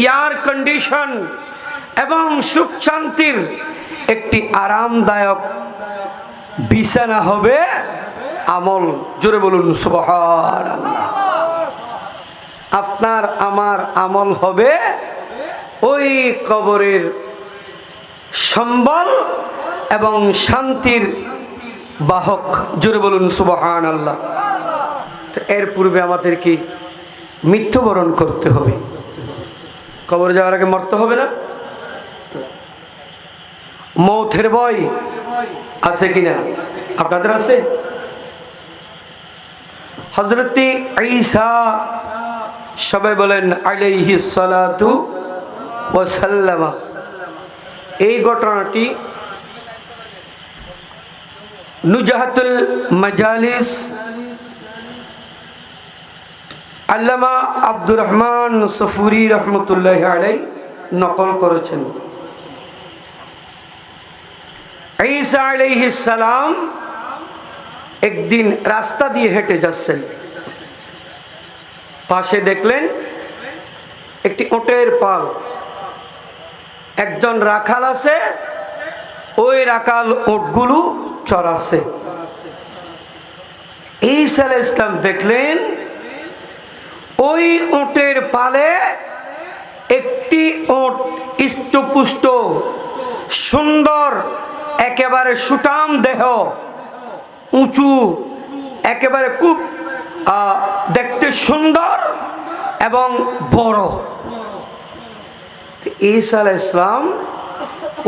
Air condition এবং সুখ শান্তির একটি আরামদায়ক বিছানা হবে আমল। জোরে বলুন সুবহানাল্লাহ। আপনার আমার আমল হবে ওই কবরের সম্বল এবং শান্তির বাহক। জোরে বলুন সুবহানাল্লাহ। তো এর পূর্বে আমাদের কি মৃত্যুবরণ করতে হবে? কবরে যাওয়ার আগে মরতে হবে না? মৌতের ভয় আছে কিনা আপনাদের? আছে। হযরত ঈসা, সবাই বলেন আলাইহিস সালাতু ওয়াস সালাম, এই ঘটনাটি নুজাহাতুল মাজালিস আল্লামা আব্দুর রহমান সফুরি রহমতুল্লাহ আলাইহি নকল করেছেন। ঈসা আলাইহিস সালাম একদিন রাস্তা দিয়ে হেঁটে যাচ্ছেন, পাশে দেখলেন একটি উটের পাল, একজন রাখাল আছে, ওই রাখাল উটগুলো চড়াচ্ছে। ঈসা আলাইহিস সালাম দেখলেন ওই উটের পালে একটি উট হৃষ্টপুষ্ট, সুন্দর, একেবারে সুঠাম দেহ, উঁচু, একেবারে খুব দেখতে সুন্দর এবং বড়। ঈসা আলাইহিস সালাম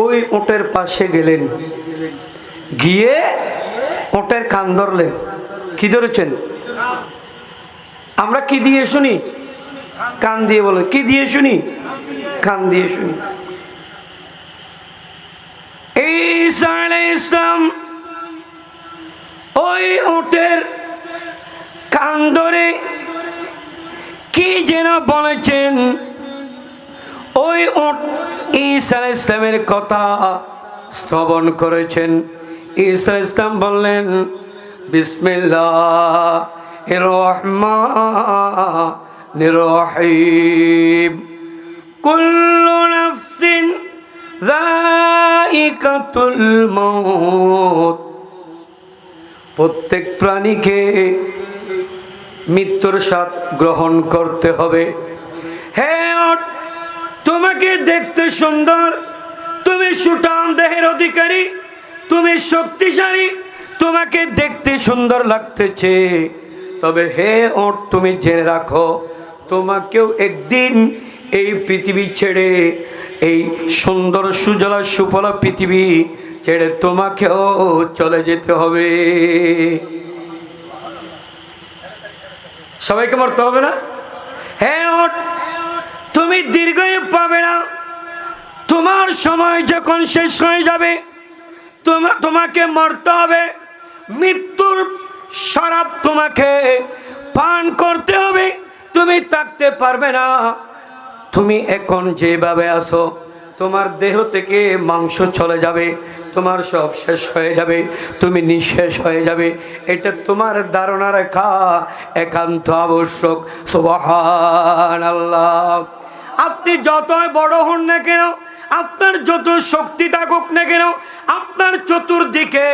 ওই উটের পাশে গেলেন, গিয়ে উটের কান ধরলেন। কি ধরেছেন? আমরা কি দিয়ে শুনি? কান দিয়ে। বলেন কি দিয়ে শুনি? কান দিয়ে শুনি। ঈসা আলাইহিস সালাম ওই উটের কান ধরে কি যেন বলেছেন। ওই উট ঈসা আলাইহিস সালামের কথা শ্রবণ করেছেন। ঈসা আলাইহিস সালাম বললেন বিসমিল্লাহির রহমানির রহিম, কুল্লু নাফসিন যায়িকাতুল মাউত, প্রত্যেক প্রাণীকে মৃত্যুর স্বাদ গ্রহণ করতে হবে। হে উট, তোমাকে দেখতে সুন্দর, তুমি সুঠাম দেহের অধিকারী, তুমি শক্তিশালী, তোমাকে দেখতে সুন্দর লাগতেছে, তবে হে উট তুমি জেনে রাখো, তোমাকেও একদিন এই পৃথিবী ছেড়ে, এই সুন্দর সুজলা সুফলা পৃথিবী ছেড়ে তোমাকেও চলে যেতে হবে। সবাইকে মরতে হবে না? হ্যাঁ উট, তুমি দীর্ঘায়ু পাবে না, তোমার সময় যখন শেষ হয়ে যাবে তোমাকে মরতে হবে। মৃত্যুর শরাব তোমাকে পান করতে হবে, তুমি থাকতে পারবে না। তুমি এখন যেভাবে আছো, তোমার দেহ থেকে মাংস চলে যাবে, তোমার সব শেষ হয়ে যাবে, তুমি নিঃশেষ হয়ে যাবে, এটা তোমার ধারণা রাখা একান্ত আবশ্যক। সুবহানাল্লাহ। আপনি যতই বড় হন না কেন, আপনার যত শক্তি থাকুক না কেন, আপনার চতুর্দিকে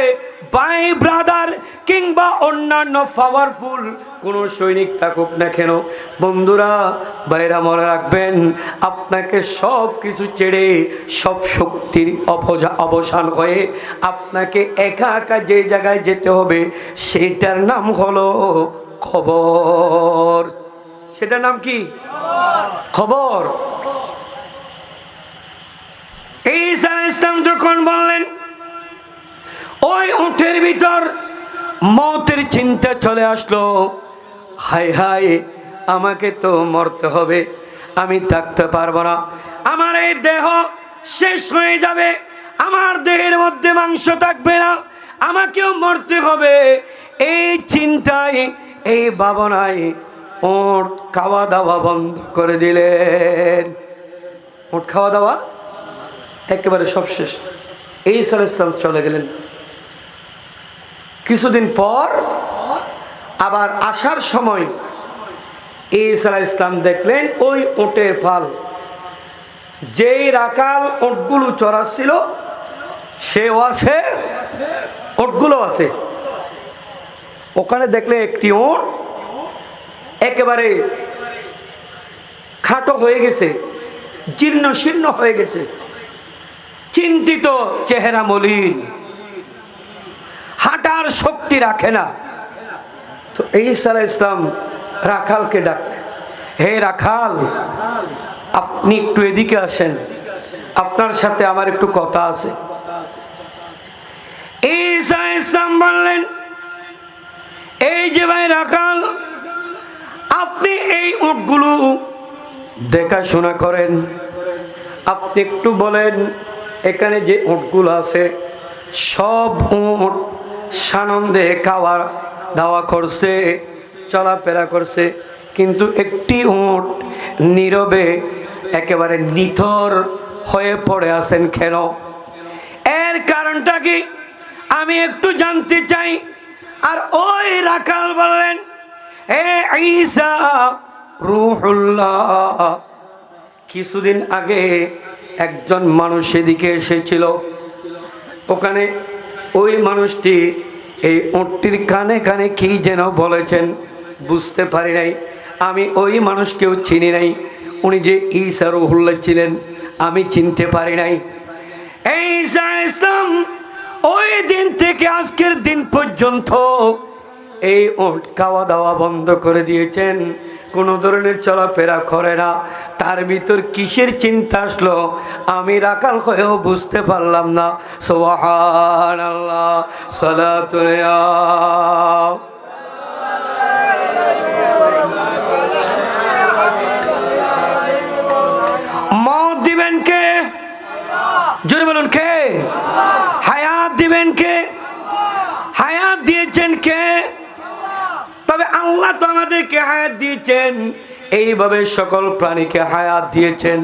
ভাই ব্রাদার কিংবা অন্যান্য পাওয়ারফুল কোন সৈনিক থাকুক না কেন, বন্ধুরা ভাইরা মনে রাখবেন, আপনাকে সব কিছু ছেড়ে সব শক্তির অবসান হয়ে আপনাকে একা একা যে জায়গায় যেতে হবে সেটার নাম হলো কবর। সেটার নাম কি? কবর। ঈসা আলাইহিস সালাম যখন বললেন, ওই উটের ভিতর মৌতের চিন্তা চলে আসলো, হায় হায় আমাকে তো মরতে হবে, আমি থাকতে পারবো না, আমার এই দেহ শেষ হয়ে যাবে, আমার দেহের মধ্যে মাংস থাকবে না, আমাকেও মরতে হবে। এই চিন্তায়, এই ভাবনায় উট খাওয়া দাওয়া বন্ধ করে দিলেন। উট খাওয়া দাওয়া একেবারে সব শেষ। ঈসা আলাইহিস সালাম চলে গেলেন। কিছুদিন পর আবার আসার সময় ঈসা আলাইহিস সালাম দেখলেন ওই উটের পাল যেই রাখাল ওটগুলো চড়াচ্ছিল সেও আছে, ওটগুলো আছে। ওখানে দেখলে একটি ওট একেবারে খাটো হয়ে গেছে, জীর্ণ শীর্ণ হয়ে গেছে, চিন্তিত চেহারা, মলিন, হাঁটার শক্তি রাখে না। তো ঈসা আলাইহিস সালাম রাখালকে ডাকলেন, হে রাখাল, আপনি একটু এদিকে আসেন, আপনার সাথে আমার একটু কথা আছে। ঈসা আলাইহিস সালাম বললেন, এই যে ভাই রাখাল, আপনি এই উটগুলো দেখাশোনা করেন, আপনি একটু বলেন এখানে যে উটগুলো আছে সব উট সানন্দে খাওয়া দাওয়া করছে, চলাফেরা করছে, কিন্তু একটি উট নীরবে একেবারে নিথর হয়ে পড়ে আছেন কেন? এর কারণটা কি আমি একটু জানতে চাই। আর ওই রাখাল বললেন, হে ঈসা রূহুল্লাহ, কিছুদিন আগে একজন মানুষ এদিকে এসেছিল, ওখানে ওই মানুষটি এই উটটির কানে কানে কি যেন বলেছেন, বুঝতে পারি নাই, আমি ওই মানুষকেও চিনি নাই, উনি যে ঈসা রূহুল্লাহ ছিলেন আমি চিনতে পারি নাই। ঈসা আলাইহিস সালাম ওই দিন থেকে আজকের দিন পর্যন্ত এই উট খাওয়া দাওয়া বন্ধ করে দিয়েছেন, কোনো ধরনের চলাফেরা করে না। তার ভিতর কিসের চিন্তা আসলো আমি রাখাল হয়েও বুঝতে পারলাম না। সুবহানাল্লাহ, সালাতু ইয়া মওত দিবেন কে? জোরে বলুন কে? হায়াত দিবেন কে? হায়াত দিয়েছেন কে? তবে আল্লাহ তো আমাদেরকে হায়াত দিয়েছেন, এইভাবে সকল প্রাণীকে হায়াত দিয়েছেন।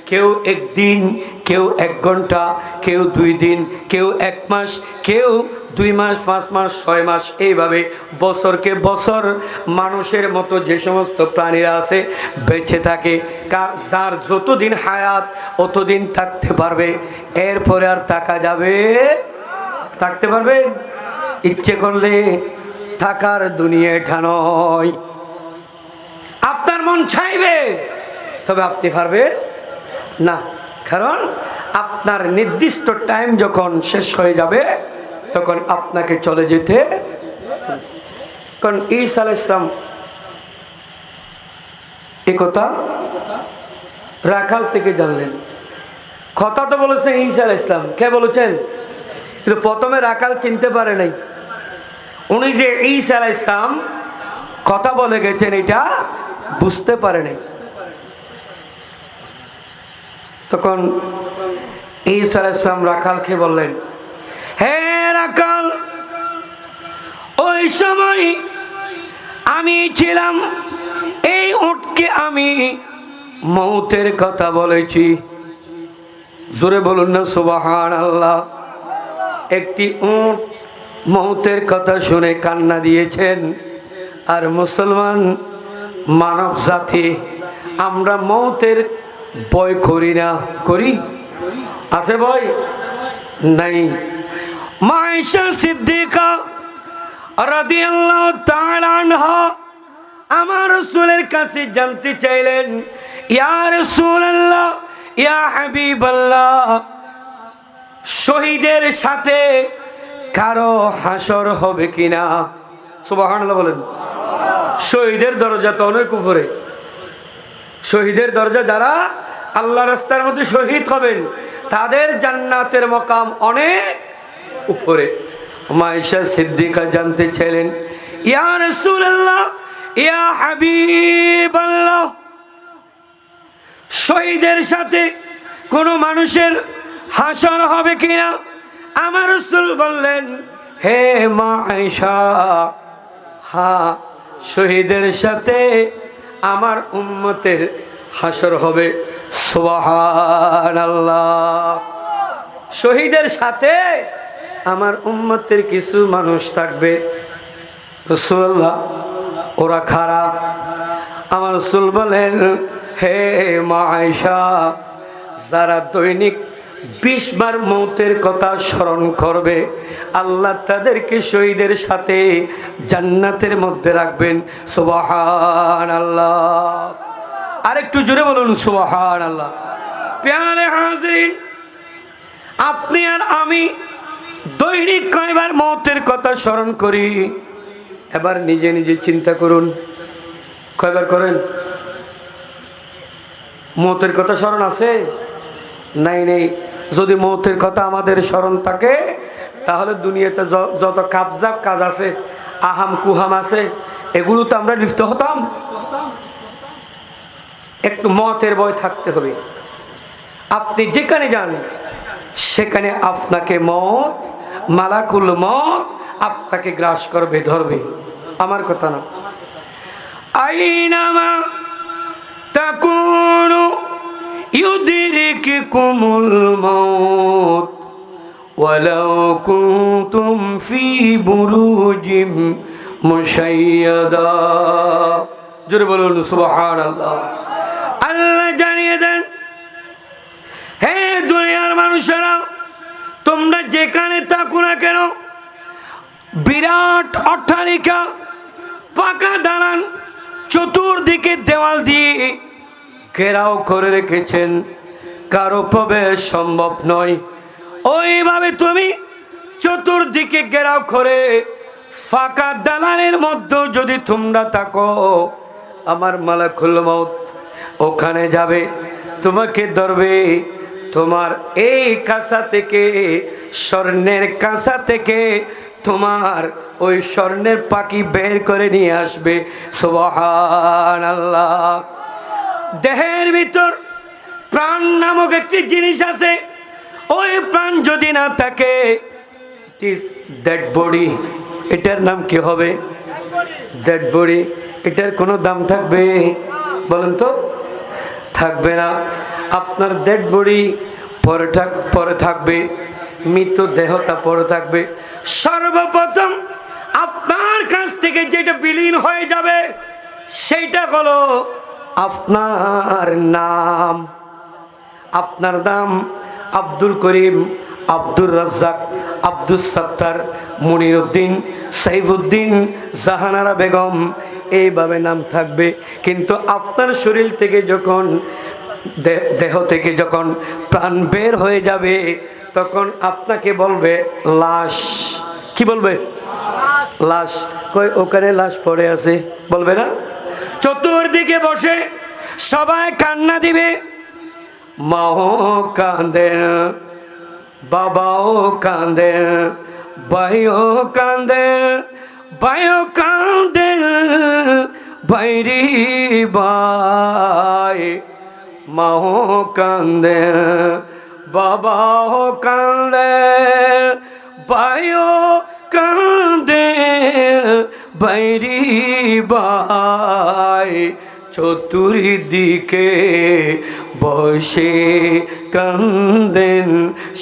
কেউ একদিন, কেউ 1 ঘন্টা, কেউ 2 দিন, কেউ 1 মাস, কেউ 2 মাস, 5 মাস, 6 মাস, এইভাবে বছরকে বছর মানুষের মতো যে সমস্ত প্রাণীরা আছে বেঁচে থাকে। যার যতদিন হায়াত অতদিন থাকতে পারবে, এরপরে আর থাকা যাবে? থাকতে পারবে? ইচ্ছে করলে থাকার দুনিয়া এটা নয়। আপনার মন চাইবে, তবে আপনি পারবেন না, কারণ আপনার নির্দিষ্ট টাইম যখন শেষ হয়ে যাবে তখন আপনাকে চলে যেতে। কারণ ঈসা আলাইহিস সালাম এই কথা রাখাল থেকে জানলেন। কথা তো বলেছেন ঈসা আলাইহিস সালাম, কে বলেছেন? কিন্তু প্রথমে রাখাল চিনতে পারে নাই, উনি যে ঈসা আলাইহিস সালাম কথা বলে গেছেন এটা বুঝতে পারে নাই। তখন ঈসা আলাইহিস সালাম রাখালকে বললেন, হে রাখাল, ওই সময় আমি ছিলাম, এই উটকে আমি মৌতের কথা বলেছি। জোরে বলুন না সুবহানাল্লাহ। একটি উট মৌতের কথা শুনে কান্না দিয়েছেন। আর মুসলমান মানব জাতি আমরা মৌতের ভয় করি না? করি? আছে ভয়? নাই। মা আয়েশা সিদ্দিকা রাদিয়াল্লাহু তাআলা আনহা আমার রাসূলের কাছে জানতে চাইলেন, ইয়া রাসূলুল্লাহ, ইয়া হাবিবাল্লাহ, শহীদের সাথে কারো হাসর হবে কিনা? সুবহানাল্লাহ বলেন। শহীদের দরজা তো অনেক উপরে। শহীদের দরজা, যারা আল্লাহ রাস্তার মধ্যে শহীদ হবেন তাদের জান্নাতের মকাম অনেক উপরে। মা আয়েশা সিদ্দিকা জানতে চাইলেন, ইয়া রাসূলুল্লাহ, ইয়া হাবিবাল্লাহ, শহীদের সাথে কোনো মানুষের হাসর হবে কিনা? আমার রাসূল বললেন, হে মা আয়েশা, হ্যাঁ, শহীদের সাথে আমার উম্মতের হাসর হবে। সুবহানাল্লাহ। শহীদের সাথে আমার উম্মতের কিছু মানুষ থাকবে। রাসূলুল্লাহ, ওরা খারাপ। আমার রাসূল বলেন, হে মা আয়েশা, যারা দৈনিক 20 বার মৌতের কথা স্মরণ করবে, আল্লাহ তাদেরকে শহীদের সাথে জান্নাতের মধ্যে রাখবেন। সুবহানাল্লাহ। আরেকটু জোরে বলুন সুবহানাল্লাহ। প্যারে হাজিরিন, আপনি আর আমি দৈনিক কয়বার মৌতের কথা স্মরণ করি? এবার নিজে নিজে চিন্তা করুন, কয়বার করেন? মৌতের কথা স্মরণ আছে? নাই নেই। যদি মৌতের কথা আমাদের স্মরণ থাকে, তাহলে দুনিয়াতে যত কাবজাব কাজ আছে, আহাম কুহাম আছে, এগুলো তো আমরা লিপ্ত হতাম। একটু মতের ভয় থাকতে হবে। আপনি যেখানে যান সেখানে আপনাকে মত, মালাকুল মত আপনাকে গ্রাস করবে, ধরবে। আমার কথা না। আইনামা তাকুনু ইউদরিকুমুল মাউত ওয়ালাউ কুনতুম ফি বুরুজিম মুশাইয়াদা। জোরে বলুন সুবহানাল্লাহ। আল্লাহ জানিয়ে দেন, হে দুনিয়ার মানুষেরা, তোমরা যেখানে থাকো না কেন, বিরাট অট্টালিকা, পাকা দালান, চতুর্দিকে দেওয়াল দিয়ে ঘেরাও করে রেখেছেন, কারো প্রবেশ সম্ভব নয়। ওইভাবে তুমি চতুর্দিকে ঘেরাও করে ফাঁকা দালানের মধ্যে যদি তোমরা থাকো, আমার মালাকুল মউত ওখানে যাবে, তোমাকে ধরবে, তোমার এই কাঁসা থেকে, স্বর্ণের কাঁসা থেকে তোমার ওই স্বর্ণের পাখি বের করে নিয়ে আসবে। সুবহানাল্লাহ। দেহের ভিতর প্রাণ নামক একটি জিনিস আছে, ওই প্রাণ যদি না থাকে, ইট ইজ ডেড বডি। এটার নাম কি হবে? Dead body. এটার কোনো দাম থাকবে? বলেন তো, থাকবে না। আপনার ডেড বডি পরে থাকবে, মৃত দেহটা পরে থাকবে। সর্বপ্রথম আপনার কাছ থেকে যেটা বিলীন হয়ে যাবে সেইটা হলো আপনার নাম। আপনার নাম আব্দুল করিম, আব্দুর রাজ্জাক, আব্দুস সাত্তার, মনিরউদ্দিন, সাইফুদ্দিন, জাহানারা বেগম, এইভাবে নাম থাকবে। কিন্তু আপনার শরীর থেকে যখন, দেহ থেকে যখন প্রাণ বের হয়ে যাবে, তখন আপনাকে বলবে লাশ। কি বলবে? লাশ। কই ওখানে লাশ পড়ে আছে, বলবে না? চতুর্দিকে বসে সবাই কান্না দিবে। মাও কান্দে, বাবাও কান্দে, ভাইও কান্দে, ভাইও কান্দে, ভাইরি ভাই। মাও কান্দে, বাবাও কান্দে, ভাইও কান্দে, ভাইরি ভাই। চতুর্দিকে বসে কান্দেন,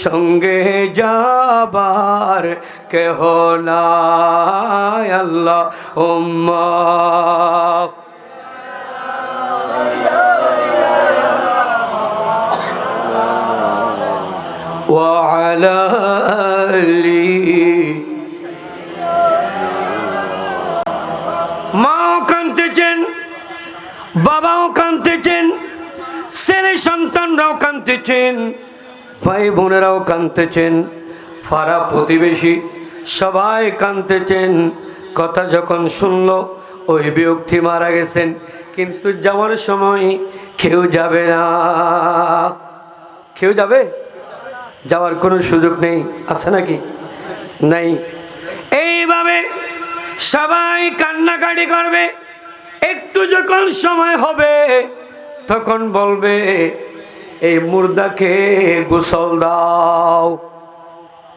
সঙ্গে যাবার কেহ নাই। আল্লাহ উম্মা ওয়া আলা আলি। মাও কাঁদতেছেন, বাবাও কাঁদতেছেন, ছেলে সন্তানরাও কাঁদতেছেন, ভাই বোনেরাও কাঁদতেছেন, পাড়া প্রতিবেশী সবাই কাঁদতেছেন। কথা যখন শুনল ওই ব্যক্তি মারা গেছেন, কিন্তু যাওয়ার সময় কেউ যাবে না। কেউ যাবে? যাওয়ার কোনো সুযোগ নেই, আছে নাকি? নাই। এইভাবে সবাই কান্নাকাটি করবে। একটু যখন সময় হবে তখন বলবে, এই মুর্দাকে গোসল দাও।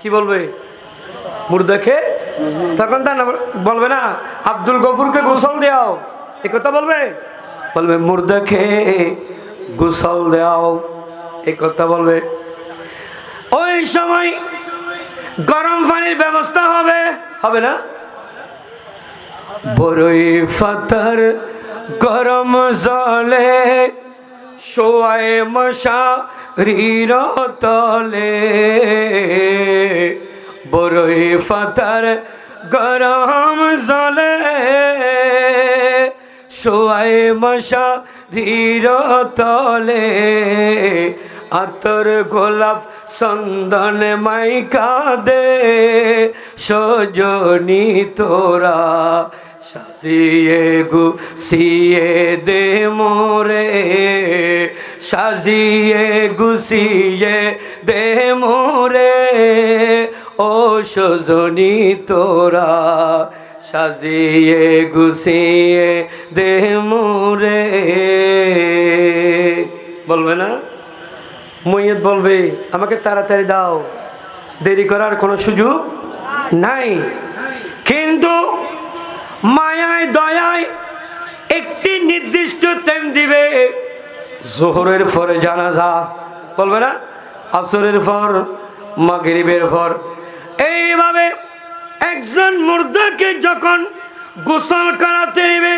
কি বলবে? মুর্দাকে। তখন তা বলবে না আব্দুল গফুরকে গোসল দাও, এ কথা বলবে? বলবে মুর্দাকে গোসল দাও, এ কথা বলবে। ওই সময় গরম পানির ব্যবস্থা হবে, হবে না? বড়ই ফাতার গরম জলে শোয়ায় মশারির তলে বড়ই ফাতার গরম জলে শোয়ায় মশারির তলে আতর গোলাপ চন্দন মাইকা দে সজনী তোরা সাজিয়ে গুছিয়ে দে মোরে সাজিয়ে গুছিয়ে দে মোরে ও সজনী তোরা সাজিয়ে গুছিয়ে দে মোরে। বলবে না? মইয়ত বলবে আমাকে তাড়াতাড়ি দাও, দেরি করার কোনো সুযোগ নাই। কিন্তু মায়ায় দয়ায় একটি নির্দিষ্ট টাইম দিবে, জোহরের পরে জানাজা, বলবে না? আসরের পর, মাগরিবের পর। এইভাবে একজন মুর্দাকে যখন গোসল করাতে নেবে,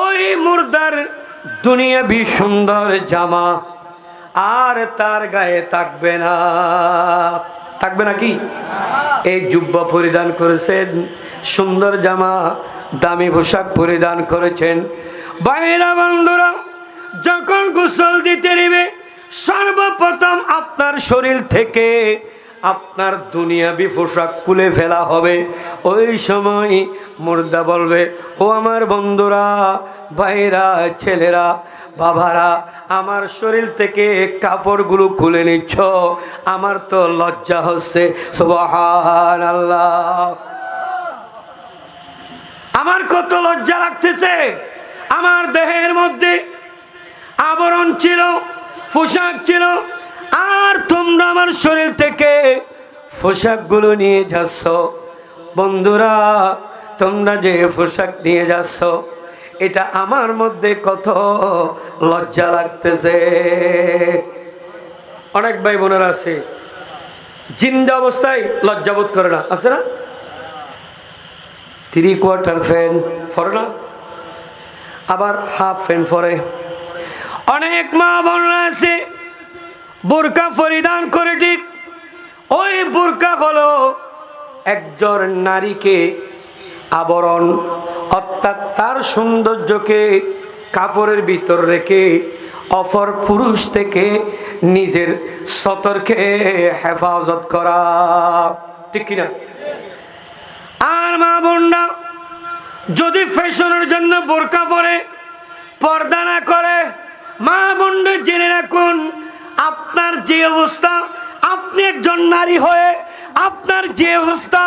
ওই মুর্দার দুনিয়াবি সুন্দর জামা আর তার গায়ে থাকবে না। থাকবে না কি? এই জুব্বা পরিধান করেছেন, সুন্দর জামা, দামি পোশাক পরিধান করেছেন। বাইরা বন্ধুরা, যখন গোসল দিতে নেবে, সর্বপ্রথম আপনার শরীর থেকে আপনার দুনিয়াবি পোশাক খুলে ফেলা হবে। ওই সময় মুর্দা বলবে, ও আমার বন্ধুরা, ভাইরা, ছেলেরা, বাবারা, আমার শরীর থেকে কাপড়গুলো খুলে নিচ্ছ, আমার তো লজ্জা হচ্ছে। সুবহানাল্লাহ, আমার কত লজ্জা লাগতেছে। আমার দেহের মধ্যে আবরণ ছিল, পোশাক ছিল, আর তোমরা আমার শরীর থেকে পোশাকগুলো নিয়ে যাচ্ছ। বন্ধুরা, তোমরা যে পোশাক নিয়ে যাচ্ছ, এটা আমার মধ্যে কত লজ্জা লাগতেছে। অনেক ভাই বোনেরা আছে জিন্দা অবস্থায় লজ্জাবোধ করে না, আছে না? 3/4 প্যান্ট পরে না, আবার হাফ প্যান্ট পরে। অনেক মা বোনরা আছে বোরকা পরিধান করে, ঠিক ওই বোরকা হলো একজন নারীকে আবরণ, অর্থাৎ তার সৌন্দর্যকে কাপড়ের ভিতর রেখে অপর পুরুষ থেকে নিজের সতর্কে হেফাজত করা, ঠিক কিনা? আর মা বোনরা যদি ফ্যাশনের জন্য বোরকা পরে, পর্দা না করে, মা বোনরা জেনে রাখুন, আপনার যে অবস্থা, আপনি একজন নারী হয়ে আপনার যে অবস্থা,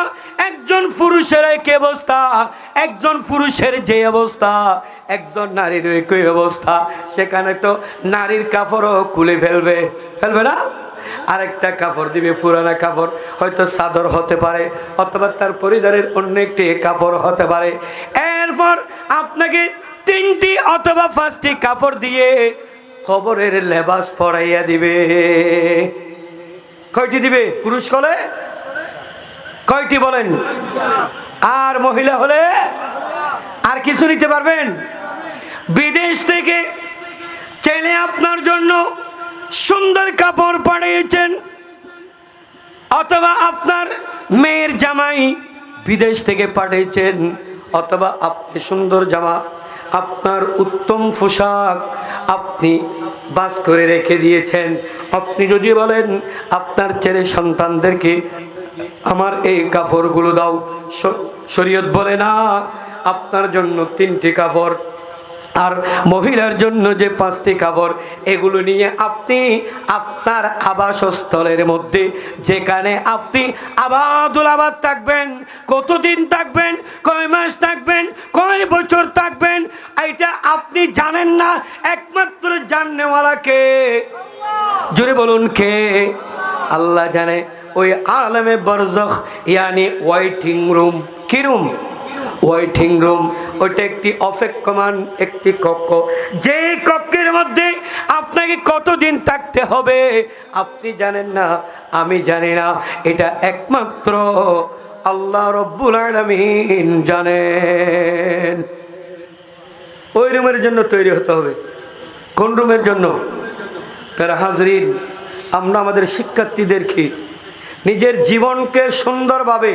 একজন পুরুষের একই অবস্থা, একজন পুরুষের যে অবস্থা, একজন নারীর একই অবস্থা। সেখানে তো নারীর কাপড়ও খুলে ফেলবে, ফেলবে না? আরেকটা কাপড় দিবে, পুরানা কাপড়, হয়তো চাদর হতে পারে, অথবা তার পরিধানের অন্য একটি কাপড় হতে পারে। এরপর আপনাকে 3টি অথবা 5টি কাপড় দিয়ে কবরের লেবাস পরাইয়া দিবে। কয়টি দিবে? পুরুষ হলে কয়টি বলেন? আর মহিলা হলে আর কিছু নিতে পারবেন? বিদেশ থেকে ছেলে আপনার জন্য সুন্দর কাপড় পাঠিয়েছেন, অথবা আপনার মেয়ের জামাই বিদেশ থেকে পাঠিয়েছেন, অথবা আপনি সুন্দর জামা, আপনার উত্তম পোশাক আপনি বাস করে রেখে দিয়েছেন। আপনি যদি বলেন আপনার ছেলে সন্তানদেরকে আমার এই কাপড়গুলো দাও, শরীয়ত বলে না, আপনার জন্য 3টি কাপড়, আর মহিলার জন্য যে 5টি কাপড়, এগুলো নিয়ে আপনি আপনার আবাসস্থলের মধ্যে, যেখানে আপনি আবাদুল আবাদ থাকবেন, কতদিন থাকবেন, কয় মাস থাকবেন, কয় বছর থাকবেন, এটা আপনি জানেন না, একমাত্র জাননেওয়ালা কে? জোরে বলুন কে? আল্লাহ জানে। ওই আলমে বরজখ, ইয়ানি ওয়েটিং রুম, কি রুম? Waiting room. ওইটা একটি অপেক্ষমান একটি কক্ষ, যে কক্ষের মধ্যে আপনাকে কতদিন থাকতে হবে আপনি জানেন না, আমি জানি না, এটা একমাত্র আল্লাহ রব্বুল আলামিন জানেন। ওই রুমের জন্য তৈরি হতে হবে। কোন রুমের জন্য? প্যারা হাজরিন, আমরা আমাদের শিক্ষার্থীদেরকে নিজের জীবনকে সুন্দরভাবে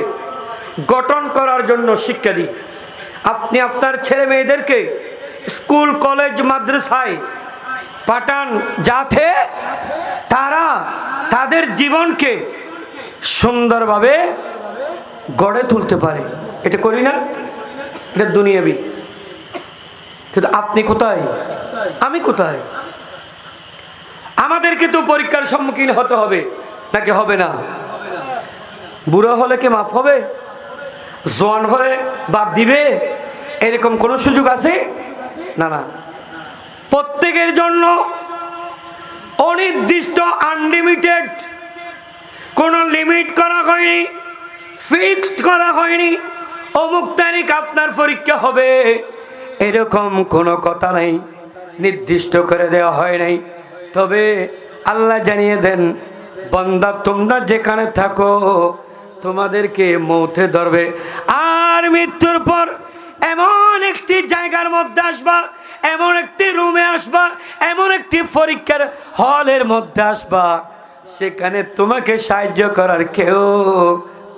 গঠন করার জন্য শিক্ষা দিই। আপনি আপনার ছেলে মেয়েদেরকে স্কুল কলেজ মাদ্রাসায় পাঠান যাতে তারা তাদের জীবনকে সুন্দরভাবে গড়ে তুলতে পারে। এটা করি না? এটা দুনিয়াবি। কিন্তু আপনি কোথায়, আমি কোথায়? আমাদেরকে তো পরীক্ষার সম্মুখীন হতে হবে, নাকি হবে না? বুড়ো হলে কি মাফ হবে? জোয়ান হলে বাদ দিবে? এরকম কোনো সুযোগ আছে? না না, প্রত্যেকের জন্য অনির্দিষ্ট আনলিমিটেড, কোনো লিমিট করা হয়নি, ফিক্সড করা হয়নি অমুক তারিখ আপনার পরীক্ষা হবে, এরকম কোনো কথা নাই, নির্দিষ্ট করে দেওয়া হয় নাই। তবে আল্লাহ জানিয়ে দেন, বান্দা তোমরা যেখানে থাকো তোমাদেরকে মৌতে ধরবে, আর মৃত্যুর পর এমন একটি জায়গার মধ্যে আসবা, এমন একটি রুমে আসবা, এমন একটি পরীক্ষার হলের মধ্যে আসবা, সেখানে তোমাকে সাহায্য করার কেউ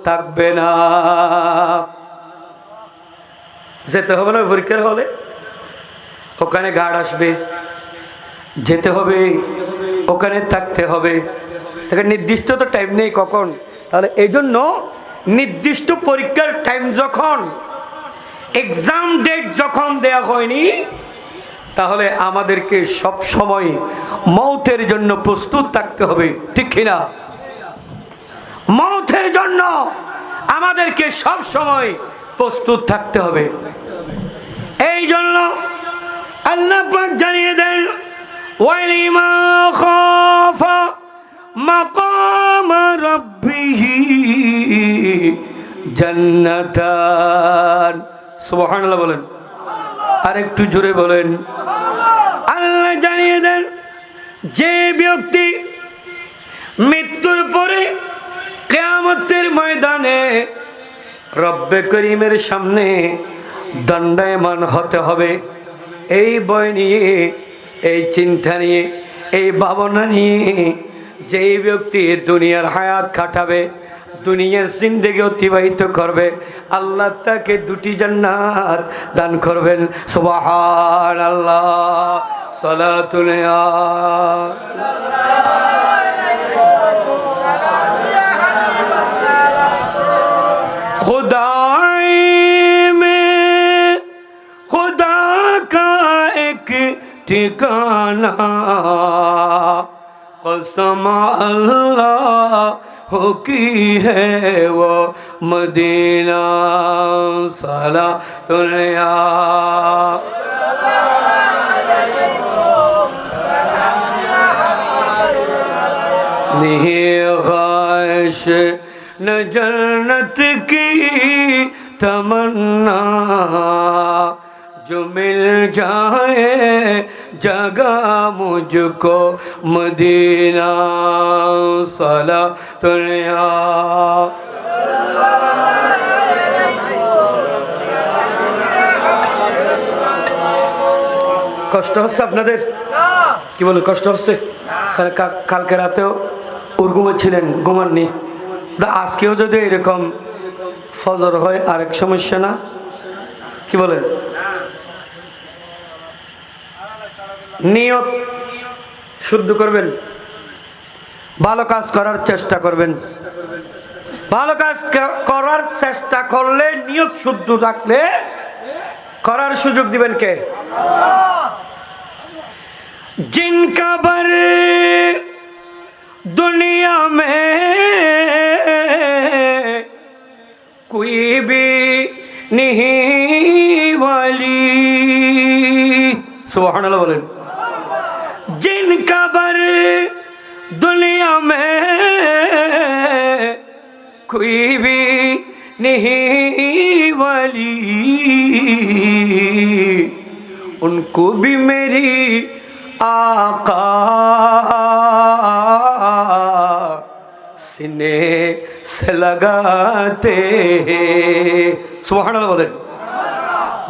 থাকবে না। যেতে হবে না পরীক্ষার হলে, ওখানে গার্ড আসবে, যেতে হবে, ওখানে থাকতে হবে। তাকে নির্দিষ্ট তো টাইম নেই কখন। তাহলে এই জন্য নির্দিষ্ট পরীক্ষার টাইম যখন, এক্সাম ডেট যখন দেয়া হয়নি, তাহলে আমাদেরকে সব সময় মৌতের জন্য প্রস্তুত থাকতে হবে, ঠিক কিনা? মৌতের জন্য আমাদেরকে সব সময় প্রস্তুত থাকতে হবে। এই জন্য আল্লাহ পাক জানিয়ে দেন, ওয়ালিমা খাফা মাকাম রাব্বিহি জান্নাতান। সুবহানাল্লাহ বলেন, আর একটু জোরে বলেন। আল্লাহ জানিয়ে দেন, যে ব্যক্তি মৃত্যুর পরে কিয়ামতের ময়দানে রব্বে করিমের সামনে দণ্ডায়মান হতে হবে, এই ভয় নিয়ে, এই চিন্তা নিয়ে, এই ভাবনা নিয়ে যেই ব্যক্তি দুনিয়ার হায়াত কাটাবে, দুনিয়ার জিন্দেগি অতিবাহিত করবে, আল্লাহ তাকে দুটি জান্নাত দান করবেন। সুবহানাল্লাহ। সালাতুল खुदाई में खुदा का एक ठिकाना, कसम अल्लाह की है वो मदीना। सलातुल नहीं ख्वाहिश न जन्नत की तमन्ना, जो मिल जाए जगह मुझको मदीना। सलातुल কষ্ট হচ্ছে আপনাদের? কি বলেন, কষ্ট হচ্ছে? কালকে রাতেও ঘুমাচ্ছিলেন, ঘুমাননি, আজকেও যদি এরকম ফজর হয় আরেক সমস্যা না? কি বলেন? নিয়ত শুদ্ধ করবেন, ভালো কাজ করার চেষ্টা করবেন। ভালো কাজ করার চেষ্টা করলে, নিয়ত শুদ্ধ রাখলে করার সুযোগ দিবেন কে? जिनका बर दुनिया में कोई भी नहीं वाली। सुभान अल्लाह बोलें। जिनका बर दुनिया में कोई भी नहीं वाली, उनको भी मेरी आका सीने से लगाते। सुभान अल्लाह बोलें।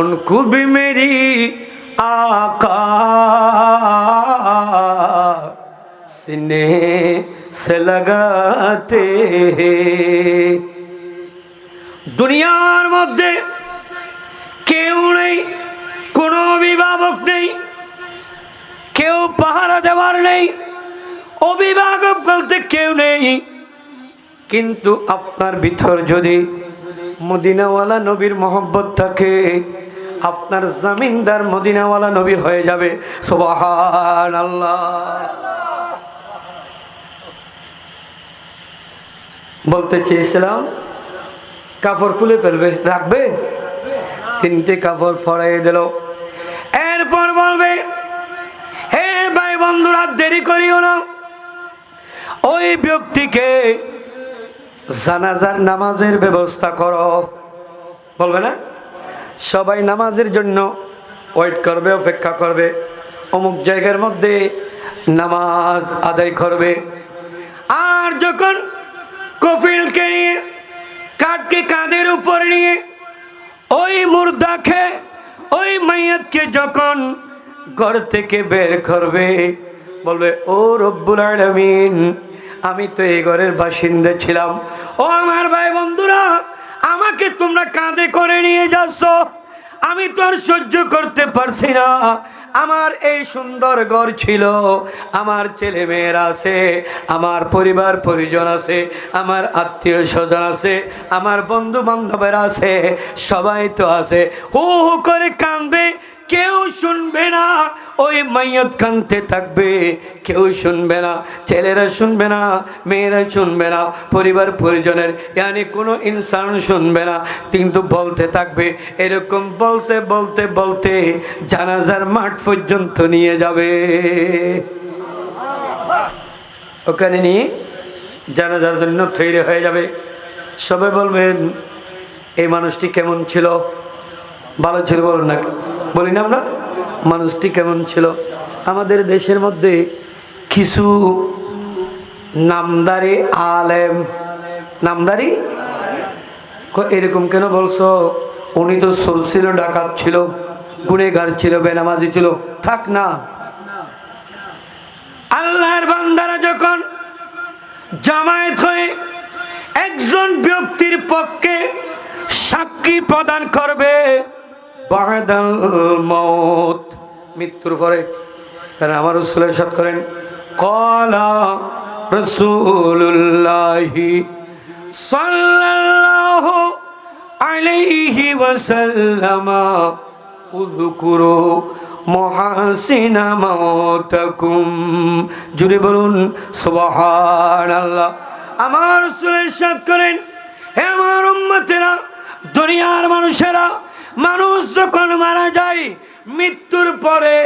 उनको भी मेरी आका सीने से लगाते हैं। দুনিয়ার মধ্যে কেউ নেই, কোনো অভিভাবক নেই, কেউ পাহারা দেওয়ার নেই, অভিভাবক বলতে কেউ নেই। কিন্তু আপনার ভিতর যদি মদিনাওয়ালা নবীর মহব্বত থাকে, আপনার জমিনদার মদিনাওয়ালা নবী হয়ে যাবে। সুবহানাল্লাহ। বলতে চেয়েছিলাম কাপড় খুলে ফেলবে, রাখবে, তিনটে কাপড় পরাইয়ে দিল। এরপর বলবে, হে ভাই বন্ধুরা, দেরি করিও না, ওই ব্যক্তিকে জানাজার নামাজের ব্যবস্থা করো। বলবে না? সবাই নামাজের জন্য ওয়েট করবে, অপেক্ষা করবে, অমুক জায়গার মধ্যে নামাজ আদায় করবে। আর যখন কফিলকে নিয়ে, কাঠকে কাঁধের উপর নিয়ে, ওই মুর্দাকে, ওই মাইয়াতকে যখন ঘর থেকে বের করবে, বলবে, ও রব্বুল আলামিন, আমি তো এই ঘরের বাসিন্দা ছিলাম। ও আমার ভাই বন্ধুরা, আমাকে তোমরা কাঁধে করে নিয়ে যাচ্ছ, আমি তো আর সহ্য করতে পারছি না। আমার এই সুন্দর ঘর ছিল, আমার ছেলে মেয়েরা আছে, আমার পরিবার পরিজন আছে, আমার আত্মীয় স্বজন আছে, আমার বন্ধু বান্ধবেরা আছে, সবাই তো আছে। হু হু করে কাঁদবে, কেউ শুনবে না। ওই মাইয়ত কাঁদতে থাকবে, কেউ শুনবে না, ছেলেরা শুনবে না, মেয়েরা শুনবে না, পরিবার পরিজনের ইয়ানি কোনো ইনসান শুনবে না, কিন্তু বলতে থাকবে। এরকম বলতে বলতে বলতে জানাজার মাঠ পর্যন্ত নিয়ে যাবে। ওখানে নিয়ে জানাজার জন্য তৈরি হয়ে যাবে। সবাই বলবেন, এই মানুষটি কেমন ছিল? ভালো ছিল, বলুন না, বলি না আমরা, মানুষটি কেমন ছিল? আমাদের দেশের মধ্যে কিছু নামদারি আলেম, নামদারি এরকম কেন বলছো? উনি তো চোর ছিল, ডাকাত ছিল, গুনেগার ছিল, বেনামাজি ছিল। থাক না, আল্লাহর বান্দারা যখন জামায়াত হয়ে একজন ব্যক্তির পক্ষে সাক্ষী প্রদান করবে বাদাল মউত, মৃত্যুর পরে, কারণ আমার রাসূল ইরশাদ করেন, ক্বালা রাসূলুল্লাহি সাল্লাল্লাহু আলাইহি ওয়াসাল্লাম, উযকুরু মুহাসিনা মাউতাকুম। জুড়ে বলুন সুবহানাল্লাহ। আমার রাসূল ইরশাদ করেন, হে আমার উম্মতেরা, দুনিয়ার মানুষেরা, মানুষ যখন মারা যায়, মৃত্যুর পরে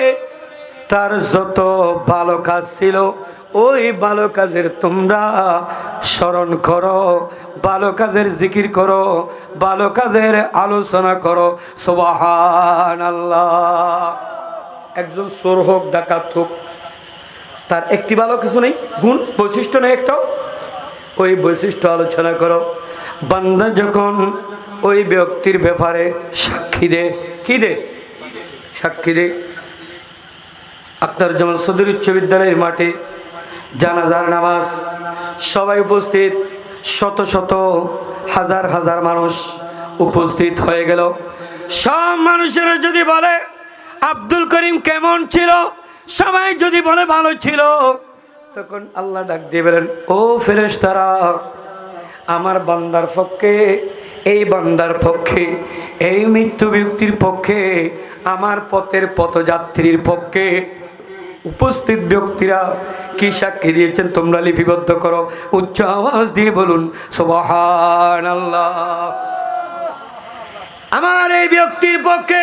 তার যত ভালো কাজ ছিল, ওই ভালো কাজের তোমরা স্মরণ করো, ভালো কাজের জিকির করো, ভালো কাজের আলোচনা করো। সুবহানাল্লাহ। একজন চোর হোক, ডাকাত হোক, তার একটি ভালো কিছু নেই, গুণ বৈশিষ্ট্য নেই একটাও, ওই বৈশিষ্ট্য আলোচনা করো। বান্দা যখন ওই ব্যক্তির ব্যাপারে সাক্ষী দে, কি দে? সাক্ষী দে। আপনার যেমন সদর উচ্চ বিদ্যালয়ের মাঠে জানাজার নামাজ, সবাই উপস্থিত, শত শত হাজার হাজার মানুষ উপস্থিত হয়ে গেল। সব মানুষেরা যদি বলে আব্দুল করিম কেমন ছিল, সবাই যদি বলে ভালো ছিল, তখন আল্লাহ ডাক দিয়ে বলেন, ও ফেরেশতারা, আমার বান্দার পক্ষে, এই বান্দার পক্ষে, এই মৃত্যু ব্যক্তির পক্ষে, আমার পথের পথযাত্রীর পক্ষে উপস্থিত ব্যক্তিরা কি সাক্ষী দিয়েছেন তোমরা লিপিবদ্ধ করো। উচ্চ আওয়াজ দিয়ে বলুন সুবহানাল্লাহ। আমার এই ব্যক্তির পক্ষে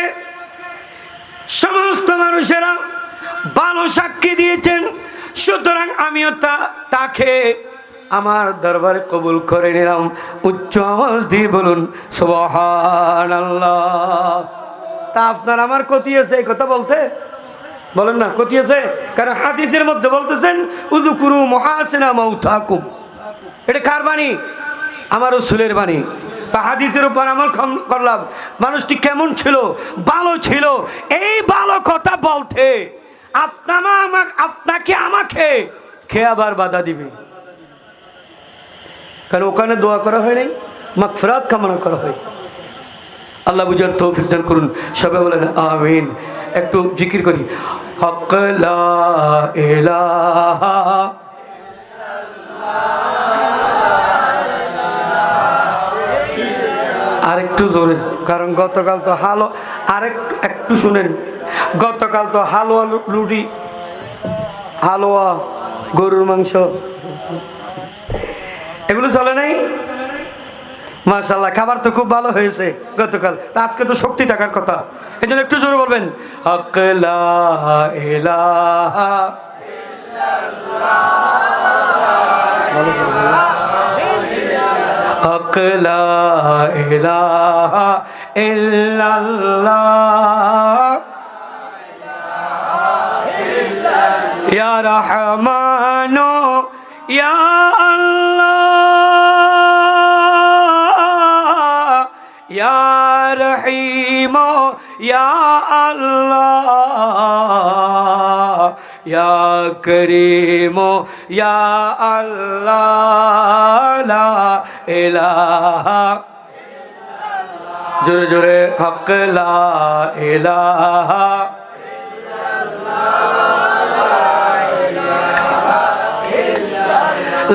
সমস্ত মানুষেরা ভালো সাক্ষী দিয়েছেন, সুতরাং আমিও তাকে আমার দরবারে কবুল করে নিলাম। উচ্চ আওয়াজ দিয়ে বলুন সুবহানাল্লাহ। তা আপনার আমার ক্ষতি আছে এই কথা বলতে? বলেন না, ক্ষতি আছে? কারণ হাদিসের মধ্যে বলতেছেন উযকুরু মুহাসিনা মাউতাকুম। এটা কার বাণী? আমার রাসূলের বাণী। তা হাদিসের উপর আমল করলাম, মানুষটি কেমন ছিল? ভালো ছিল। এই ভালো কথা বলতে আপনাকে আমাকে খেয়ে আবার বাধা দিবে, কারণ ওখানে দোয়া করা হয় নাই, মাগফিরাত কামনা করা হয়। আল্লাহ বুঝার তৌফিক দান করুন, সবাই বলেন আমিন। একটু জিকির করি, হক লা ইলাহা আরেকটু জোরে, কারণ গতকাল তো হালো, একটু শুনেন, গতকাল তো হালুয়া রুটি, হালুয়া গরুর মাংস এগুলো চলে নাই। মাশাআল্লাহ, খাবার তো খুব ভালো হয়েছে গতকাল, আজকে তো শক্তি থাকার কথা, এই জন্য একটু জোরে বলবেন হক লা ইলাহা হক লা ইলাহা ইল্লাল্লাহ ইয়া রহমানু ইয়া আল্লাহ ইয়া রহিমু ইয়া আল্লাহ ইয়া করিমু ইয়া আল্লাহ লা ইলাহা জোরে জোরে হক লা ইলাহা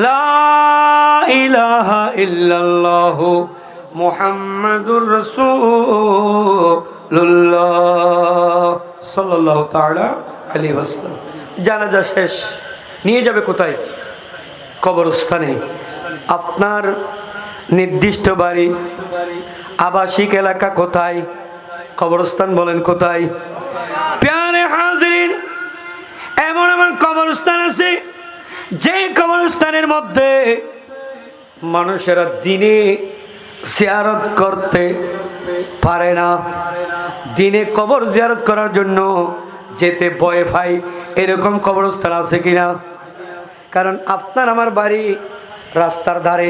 লা ইলাহা ইল্লাল্লাহু মুহাম্মাদুর রাসূলুল্লাহ সাল্লাল্লাহু তাআলা আলাইহি ওয়াসাল্লাম। জানাজা শেষ, নিয়ে যাবে কোথায়? কবরস্থানে। আপনার নির্দিষ্ট বাড়ি, আবাসিক এলাকা কোথায়? কবরস্থান বলেন কোথায়? প্যারে হাজিরিন, এমন এমন কবরস্থান আছে যে কবরস্থানের মধ্যে মানুষেরা দিনে জিয়ারত করতে পারে না, দিনে কবর জিয়ারত করার জন্য যেতে ভয় পাই, এরকম কবরস্থান আছে কিনা? কারণ আপনার আমার বাড়ি রাস্তার ধারে,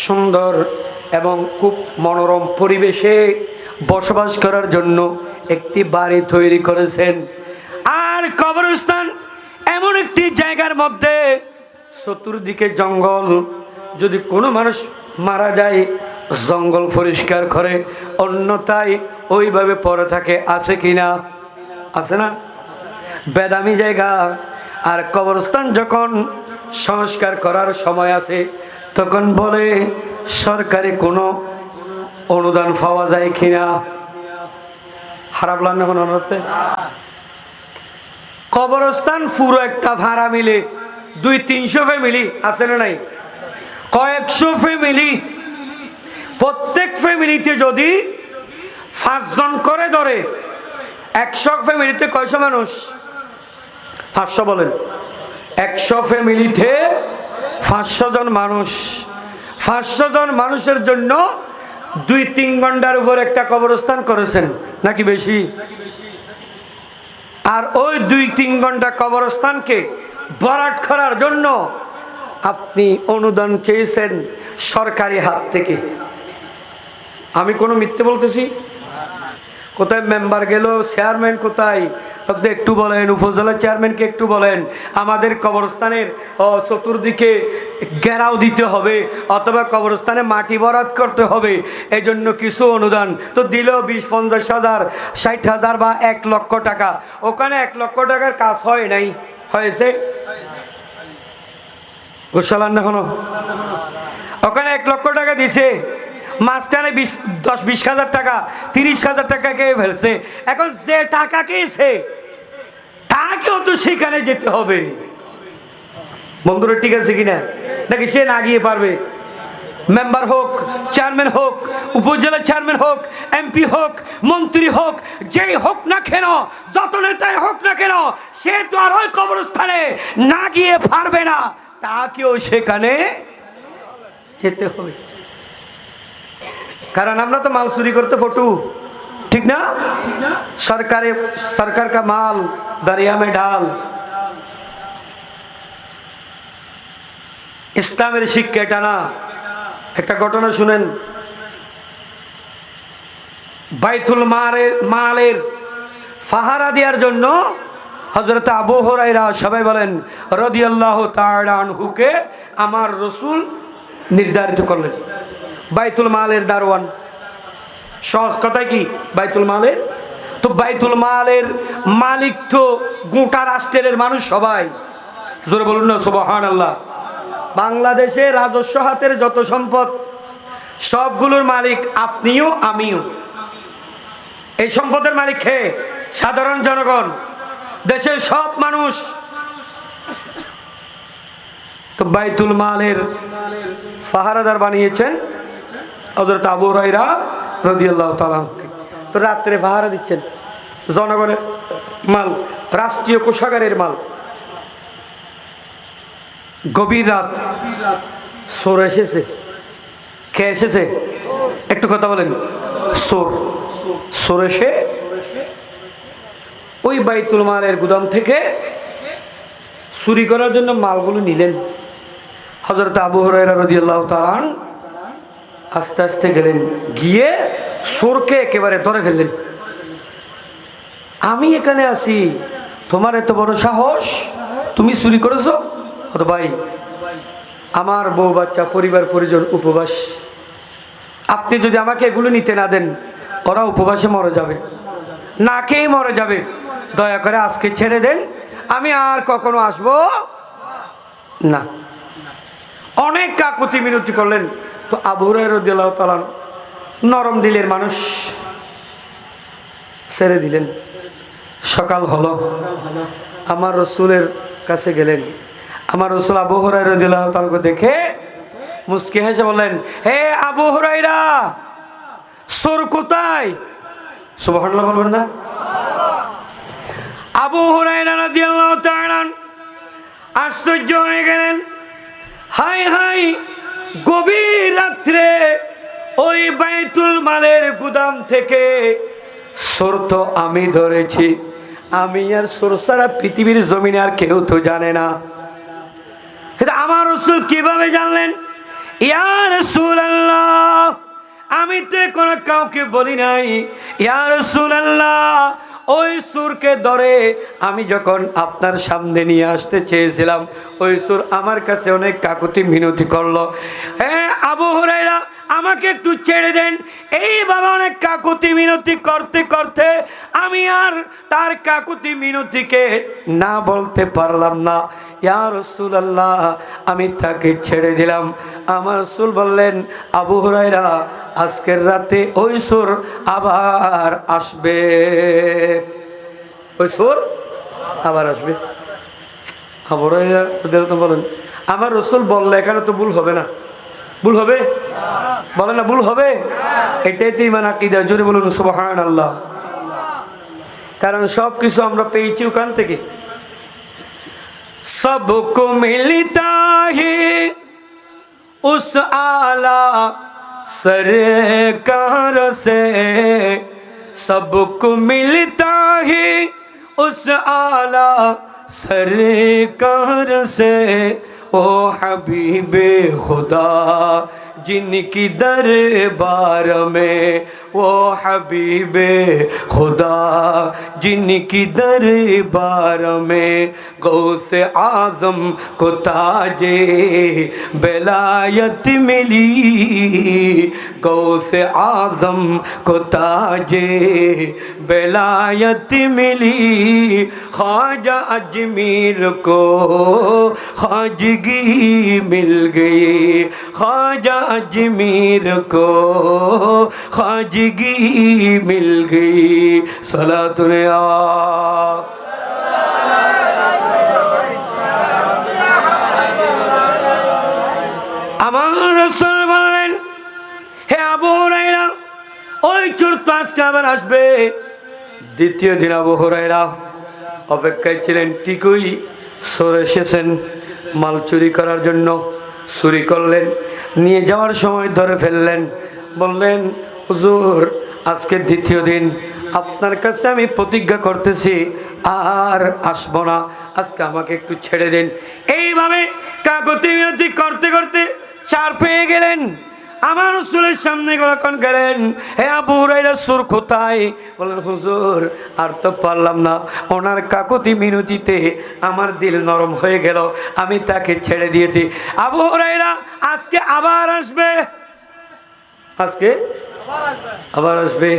সুন্দর এবং খুব মনোরম পরিবেশে বসবাস করার জন্য একটি বাড়ি তৈরি করেছেন। আর কবরস্থান এমন একটি জায়গার মধ্যে, চতুর্দিকে জঙ্গল, যদি কোনো মানুষ মারা যায় জঙ্গল পরিষ্কার করে, অন্যথায় ওইভাবে পড়ে থাকে, আছে কিনা? আছে না? বেদামি জায়গা। আর কবরস্থান যখন সংস্কার করার সময় আছে তখন বলে সরকারি কোনো অনুদান পাওয়া যায় কিনা। খারাপ লাগে এখন অনুরোধে কবরস্থান পুরো একটা ভাড়া মিলে 200-300 ফ্যামিলি আছে না নাই? কয়েকশো ফ্যামিলি, প্রত্যেক ফ্যামিলিতে যদি 5 জন করে ধরে, 100 ফ্যামিলিতে কয়শো মানুষ? 500 বলেন। 100 ফ্যামিলিতে 500 জন মানুষ। 500 জন মানুষের জন্য 2-3 ঘন্টার উপর একটা কবরস্থান করেছেন নাকি বেশি? আর ওই 2-3 ঘন্টা কবরস্থানকে ভরাট করার জন্য আপনি অনুদান চেয়েছেন সরকারি হাত থেকে। আমি কোনো মিথ্যে বলতেছি? কোথায় মেম্বার গেল, চেয়ারম্যান কোথায়, একটু বলেন। উপজেলা চেয়ারম্যানকে একটু বলেন আমাদের কবরস্থানের চতুর্দিকে ঘেরাও দিতে হবে, অথবা কবরস্থানে মাটি বরাদ করতে হবে, এই জন্য কিছু অনুদান তো দিল 20-50 হাজার, 60 হাজার বা 1 লক্ষ টাকা। ওখানে 1 লক্ষ টাকার কাজ হয় নাই, হয়েছে গোসালান এখনো? ওখানে 1 লক্ষ টাকা দিছে, মাঝখানে 10-20 হাজার টাকা, 30 হাজার টাকা কে ফেলছে। এখন যে টাকা খেয়েছে তাকেও তো সেখানে যেতে হবে। বন্ধুরা ঠিক আছে কিনা? নাকি সে না গিয়ে পারবে? মেম্বার হোক, চেয়ারম্যান হোক, উপজেলা চেয়ারম্যান হোক, এমপি হোক, মন্ত্রী হোক, যেই হোক না কেন, যত নেতাই হোক না কেন, সে তো আর ওই কবরস্থানে না গিয়ে পারবে না, তাকেও সেখানে যেতে হবে। কারণ আমরা তো মাল চুরি করতে ফটু, ঠিক না? সরকার কা মাল দরিয়া মে ঢাল। ইসলামের শিক্ষা এটা না। একটা ঘটনা শুনেন। বাইতুল মালের পাহারা দেওয়ার জন্য হযরত আবু হুরায়রা সবাই বলেন রাদিয়াল্লাহু তাআলা আনহুকে আমার রাসূল নির্ধারিত করলেন বাইতুল মালের দারওয়ান। সহজ কথায় কি বাইতুল মালের, তো বাইতুল মালের মালিক তো গোটা রাষ্ট্রের মানুষ সবাই। জোরে বলুন না সুবহানাল্লাহ। বাংলাদেশে রাজস্ব হাতের যত সম্পদ সবগুলোর মালিক আপনিও আমিও। এই সম্পদের মালিক কে? সাধারণ জনগণ, দেশের সব মানুষ। তো বাইতুল মালের পাহারাদার বানিয়েছেন হযরত আবু হুরায়রা রাদিয়াল্লাহু তাআলা। তো রাত্রে পাহারা দিচ্ছেন জনগণের মাল, রাষ্ট্রীয় কোষাগারের মাল। গভীর রাত, চোর এসেছে। কে এসেছে? একটু কথা বলেন। চোর এসে ওই বাইতুল মালের গুদাম থেকে চুরি করার জন্য মালগুলো নিলেন। হযরত আবু হুরায়রা রাদিয়াল্লাহু তাআলা আস্তে আস্তে গেলেন, গিয়ে চোরকে একেবারে ধরে ফেললেন। আমি এখানে আছি, তোমার এত বড় সাহস, তুমি চুরি করেছো? হতো ভাই, আমার বউ বাচ্চা পরিবার পরিজন উপবাস, আপনি যদি আমাকে এগুলো নিতে না দেন ওরা উপবাসে মরে যাবে, না খেয়েই মরে যাবে। দয়া করে আজকে ছেড়ে দেন, আমি আর কখনো আসবো না। অনেক কাকুতি মিনতি করলেন। তো আবু হুরায়রা রাদিয়াল্লাহু তাআলা নরম দিলের মানুষ, ছেড়ে দিলেন। সকাল হলো, আমার রাসূলের কাছে গেলেন। আমার রাসূল আবু হুরায়রা রাদিয়াল্লাহু তাআলাকে দেখে মুস্কি হেসে বললেন, হে আবু হুরায়রা, চোর কোথায়? সুবহানাল্লাহ বলবেন না? আবু হুরায়রা রাদিয়াল্লাহু তাআলা আশ্চর্য হয়ে গেলেন। হাই হাই, গভীর রাত্রে ওই বাইতুল মালের গুদাম থেকে চোর তো আমি ধরেছি, আমি আর চোর ছাড়া পৃথিবীর জমিনে আর কেউ তো জানে না। আমার রাসূল কিভাবে জানলেন? ইয়া রাসূলুল্লাহ, আমি তো কোনো কাউকে বলি নাই। ইয়া রাসূলুল্লাহ, ওই চোরকে ধরে আমি যখন আপনার সামনে নিয়ে আসতে চেয়েছিলাম, ওই চোর আমার কাছে অনেক কাকুতি মিনতি করলো। হ্যাঁ আবু হুরায়রা, আমাকে একটু ছেড়ে দেন। এই বাবা অনেক কাকুতি মিনতি করতে করতে আমি আর তার কাকুতি মিনতিকে না বলতে পারলাম না। ইয়া রাসূলুল্লাহ, আমি তাকে ছেড়ে দিলাম। আমার রাসূল বললেন, আবু হুরায়রা, আজকের রাতে ওই চোর আবার আসবে, ওই চোর আবার আসবে। আবু হুরায়রা বলেন, আমার রাসূল বললে এখানে তো ভুল হবে না? ভুল হবে? বলে না ভুল হবে? এটাই তো ঈমান আকীদা। জোরে বলুন সুবহানাল্লাহ। কারণ সব কিছু আমরা পেয়েছি ওখান থেকে। सबको मिलता है उस आला सरकार से, सबको मिलता है उस आला सरकार से। ओ हबीबे खुदा जिनकी दरबार में, वो हबीबे खुदा जिनकी दरबार में, गौसे आज़म को ताजे बेलायत मिली, गौसे आज़म को ताजे बेलायत मिली। ख्वाजा अजमीर को ख्वाजगी मिल गई, ख्वाजा अजमीर को ख्वाजगी मिल गई। सलातुन या আমার রাসূল বললেন, হে আবু হুরায়রা, ওই চোর তো আজকে আবার আসবে। দ্বিতীয় দিন আবু হুরায়রা অপেক্ষায় ছিলেন। ঠিকই চোর এসেছেন মাল চুরি করার জন্য। চুরি করলেন, নিয়ে যাওয়ার সময় ধরে ফেললেন। বললেন, হুজুর, আজকে দ্বিতীয় দিন, আপনার কাছে আমি প্রতিজ্ঞা করতেছি আর আসবো না, আজকে আমাকে একটু ছেড়ে দিন। এইভাবে কাকুতি মিনতি করতে করতে চার পেয়ে গেলেন। আমার রাসূলের সামনে যখন গেলেন, হে আবু হুরায়রা সুর কোথায়? বলেন হুজুর আর তো পারলাম না, ওনার কাকুতি মিনতিতে আমার দিল নরম হয়ে গেল, আমি তাকে ছেড়ে দিয়েছি। আবু হুরায়রা আজকে আবার আসবে, আজকে আবার আসবে।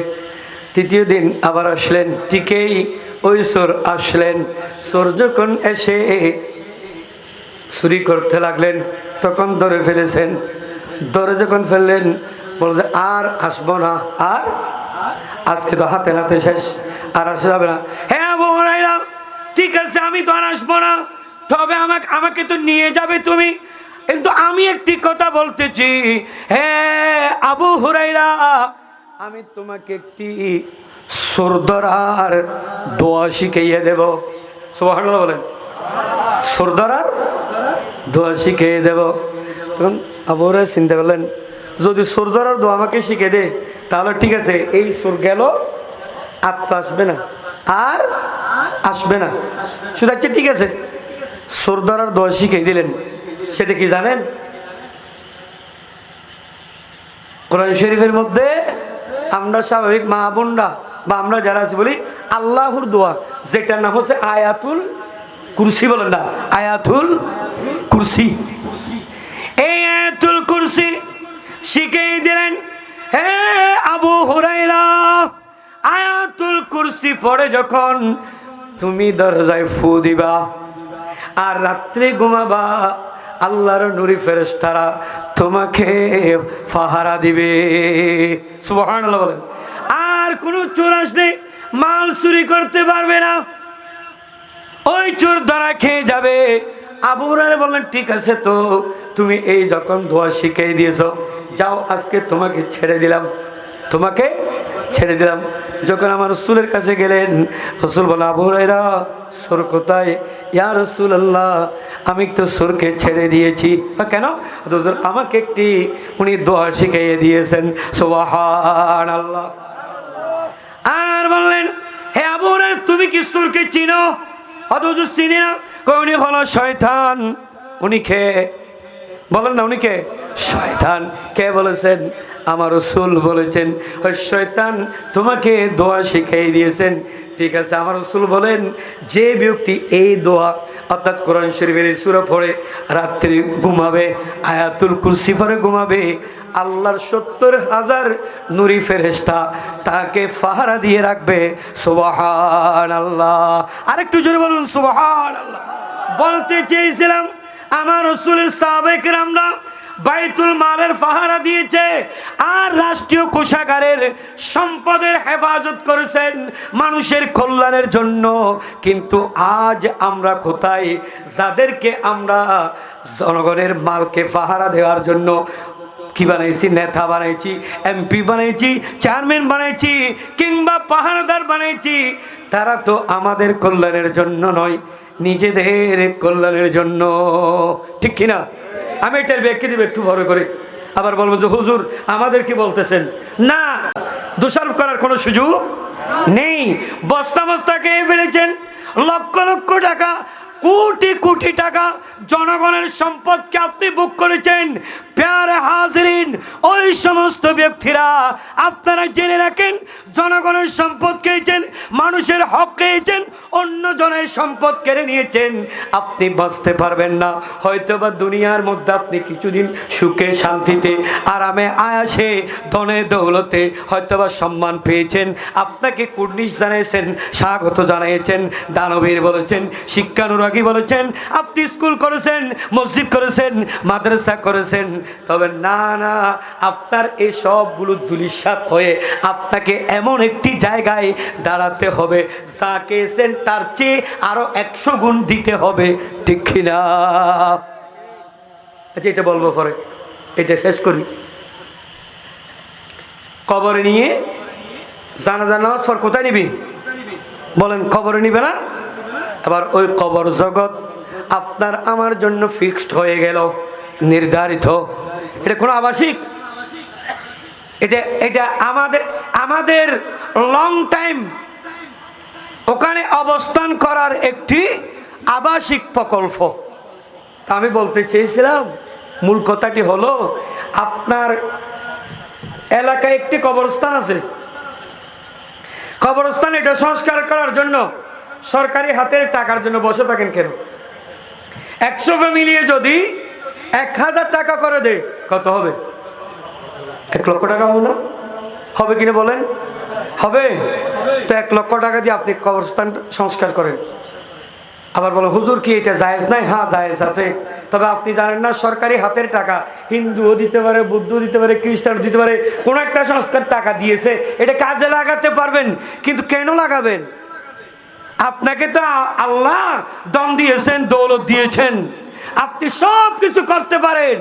তৃতীয় দিন আবার আসলেন, ঠিকই ওই চোর আসলেন। চোর যখন এসে চুরি করতে লাগলেন তখন ধরে ফেলেছেন। ধরে যখন ফেললেন বলছে আর আসবো না, আর আজকে তো হাতে নাতে শেষ, আর আসা যাবে না। হ্যাঁ আবু হুরায়রা ঠিক আছে, আমি তো আর আসবো না, তবে আমাকে তো নিয়ে যাবে তুমি। কিন্তু আমি একটি কথা বলতেছি, হ্যাঁ আবু হুরায়রা, আমি তোমাকে একটি সুর ধরার দোয়া শিখাইয়ে দেব। সুবহানাল্লাহ বলেন। সুর ধরার দোয়া শিখিয়ে দেব। তখন আবু হুরায়রা চিন্তা করলেন, যদি সুর ধরার দোয়া আমাকে শিখে দে তাহলে ঠিক আছে, এই সুর গেল, আর তো আসবে না, আর আসবে না। শুধু আচ্ছা ঠিক আছে, সুর ধরার দোয়া শিখিয়ে দিলেন। সেটা কি জানেন? কোরআন শরীফের মধ্যে আমরা স্বাভাবিক মা বোনরা বা আমরা যারা আছি বলি আল্লাহর দোয়া, যেটার নাম হচ্ছে আয়াতুল কুরসি। বলেন না আয়াতুল কুরসি। এই আয়াতুল কুরসি শিখিয়ে দিলেন। হে আবু হুরায়রা, আয়াতুল কুরসি পড়ে যখন তুমি দরজায় ফু দিবা আর রাত্রে ঘুমাবা, আল্লাহর নূরি ফেরেশতারা তোমাকে পাহারা দিবে। সুবহানাল্লাহ বলেন। আর কোনো চোর আসলে মাল চুরি করতে পারবে না, ওই চোর ধরা খেয়ে যাবে। আবু হুরায়রা বললেন ঠিক আছে, তো তুমি এই যখন দোয়া শিখিয়ে দিয়েছো, যাও আজকে তোমাকে ছেড়ে দিলাম, তোমাকে ছেড়ে দিলাম। যখন আমার রাসূলের কাছে গেলেন, রাসূল বলে আবু হুরায়রা সুর কোথায়? ইয়া রাসূলুল্লাহ, আমি তো সুরকে ছেড়ে দিয়েছি। কেন? হুজুর আমাকে একটি উনি দোয়া শিখিয়ে দিয়েছেন। সুবহানাল্লাহ। আর বললেন, হে আবু হুরায়রা তুমি কি সুরকে চিনো? অথচ চিনি না। উনি হলো শয়তান। উনি কে? বলেন না, উনি কে? শয়তান। কে বলেছেন? আমার রাসূল বলেছেন ওই শয়তান তোমাকে দোয়া শিখিয়ে দিয়েছেন। ঠিক আছে, আমার রাসূল বলেন যে ব্যক্তি এই দোয়া অর্থাৎ কোরআন শরীফের সূরা পড়ে রাত্রি ঘুমাবে, আয়াতুল কুরসি পড়ে ঘুমাবে, আল্লাহর ৭০,০০০ নূরি ফেরেশতা তাকে পাহারা দিয়ে রাখবে। সুবহানাল্লাহ। আরেকটু জোরে বলুন সুবহানাল্লাহ। বলতে চেয়েছিলাম আমার রাসূলের সাহাবায়ে কেরামরা বাইতুল মালের পাহারা দিয়েছে আর রাষ্ট্রীয় কোষাগারের সম্পদের হেফাজত করেছেন মানুষের কল্যাণের জন্য। কিন্তু আজ আমরা কোথায়? যাদেরকে আমরা জনগণের মালকে পাহারা দেওয়ার জন্য কি বানাইছি? নেতা বানাইছি, এমপি বানাইছি, চেয়ারম্যান বানাইছি, কিংবা পাহারাদার বানাইছি, তারা তো আমাদের কল্যাণের জন্য নয়, নিজেদের কল্যাণের জন্য। ঠিক কিনা? আমি এটার ব্যাখ্যা দিব একটু বড় করে, আবার বলবো যে হুজুর আমাদের কি বলতেছেন। না, দোষারোপ করার কোনো সুযোগ নেই। বস্তা বস্তা খেয়ে ফেলেছেন, লক্ষ লক্ষ টাকা, কোটি কোটি টাকা জনগণের সম্পদকে আপনি বুক করেছেন। প্যারে হাজিরিন, ওই সমস্ত ব্যক্তিরা আপনারা জেনে রাখেন, জনগণের সম্পদ খেয়েছেন, মানুষের হক খেয়েছেন, অন্য জনের সম্পদ কেড়ে নিয়েছেন। আপনি বাঁচতে পারবেন না। হয়তোবা দুনিয়ার মধ্যে আপনি কিছুদিন সুখে শান্তিতে আরামে আয়াসে ধনে দৌলতে হয়তোবা সম্মান পেয়েছেন, আপনাকে কুর্নিশ জানিয়েছেন, স্বাগত জানিয়েছেন, দানবীর বলেছেন, শিক্ষানুরাগী বলেছেন, আপনি স্কুল করেছেন, মসজিদ করেছেন, মাদ্রাসা করেছেন। তবে না না, আপনার এই সবগুলো ধূলিসাৎ হয়ে আপনাকে এমন একটি জায়গায় দাঁড়াতে হবে, যা কেছেন তার চেয়ে আরো 100 গুণ দিতে হবে। ঠিক কিনা? আচ্ছা, এটা বলবো পরে, এটা শেষ করি। কবরে নিয়ে জানাজার নামাজ পর কোথায় নিবি? বলেন, কবরে নিবে না? এবার ওই কবর জগৎ আপনার আমার জন্য ফিক্সড হয়ে গেল, নির্ধারিত। এটা কোনো আবাসিক, এটা আমাদের লং টাইম ওখানে অবস্থান করার একটি আবাসিক প্রকল্প। তা আমি বলতে চেয়েছিলাম মূল কথাটি হলো, আপনার এলাকায় একটি কবরস্থান আছে, কবরস্থান এটা সংস্কার করার জন্য সরকারি হাতের টাকার জন্য বসে থাকেন কেন? 100 মিলিয়ে যদি 1000 টাকা করে দেয়, কত হবে? 1 লক্ষ টাকা হবে না? হবে কিনা বলেন? হবে। তো 1 লক্ষ টাকা দিয়ে আপনি কবরস্থান সংস্কার করেন। আবার বলো, হুজুর কি এটা জায়েজ নাই? হ্যাঁ জায়েজ আছে, তবে আপনি জানেন না সরকারি হাতের টাকা, হিন্দুও দিতে পারে, বৌদ্ধ দিতে পারে, খ্রিস্টানও দিতে পারে, কোনো একটা সংস্কার টাকা দিয়েছে, এটা কাজে লাগাতে পারবেন, কিন্তু কেন লাগাবেন? আপনাকে তো আল্লাহ দম দিয়েছেন, দৌলত দিয়েছেন, আপনি সব কিছু করতে পারেন,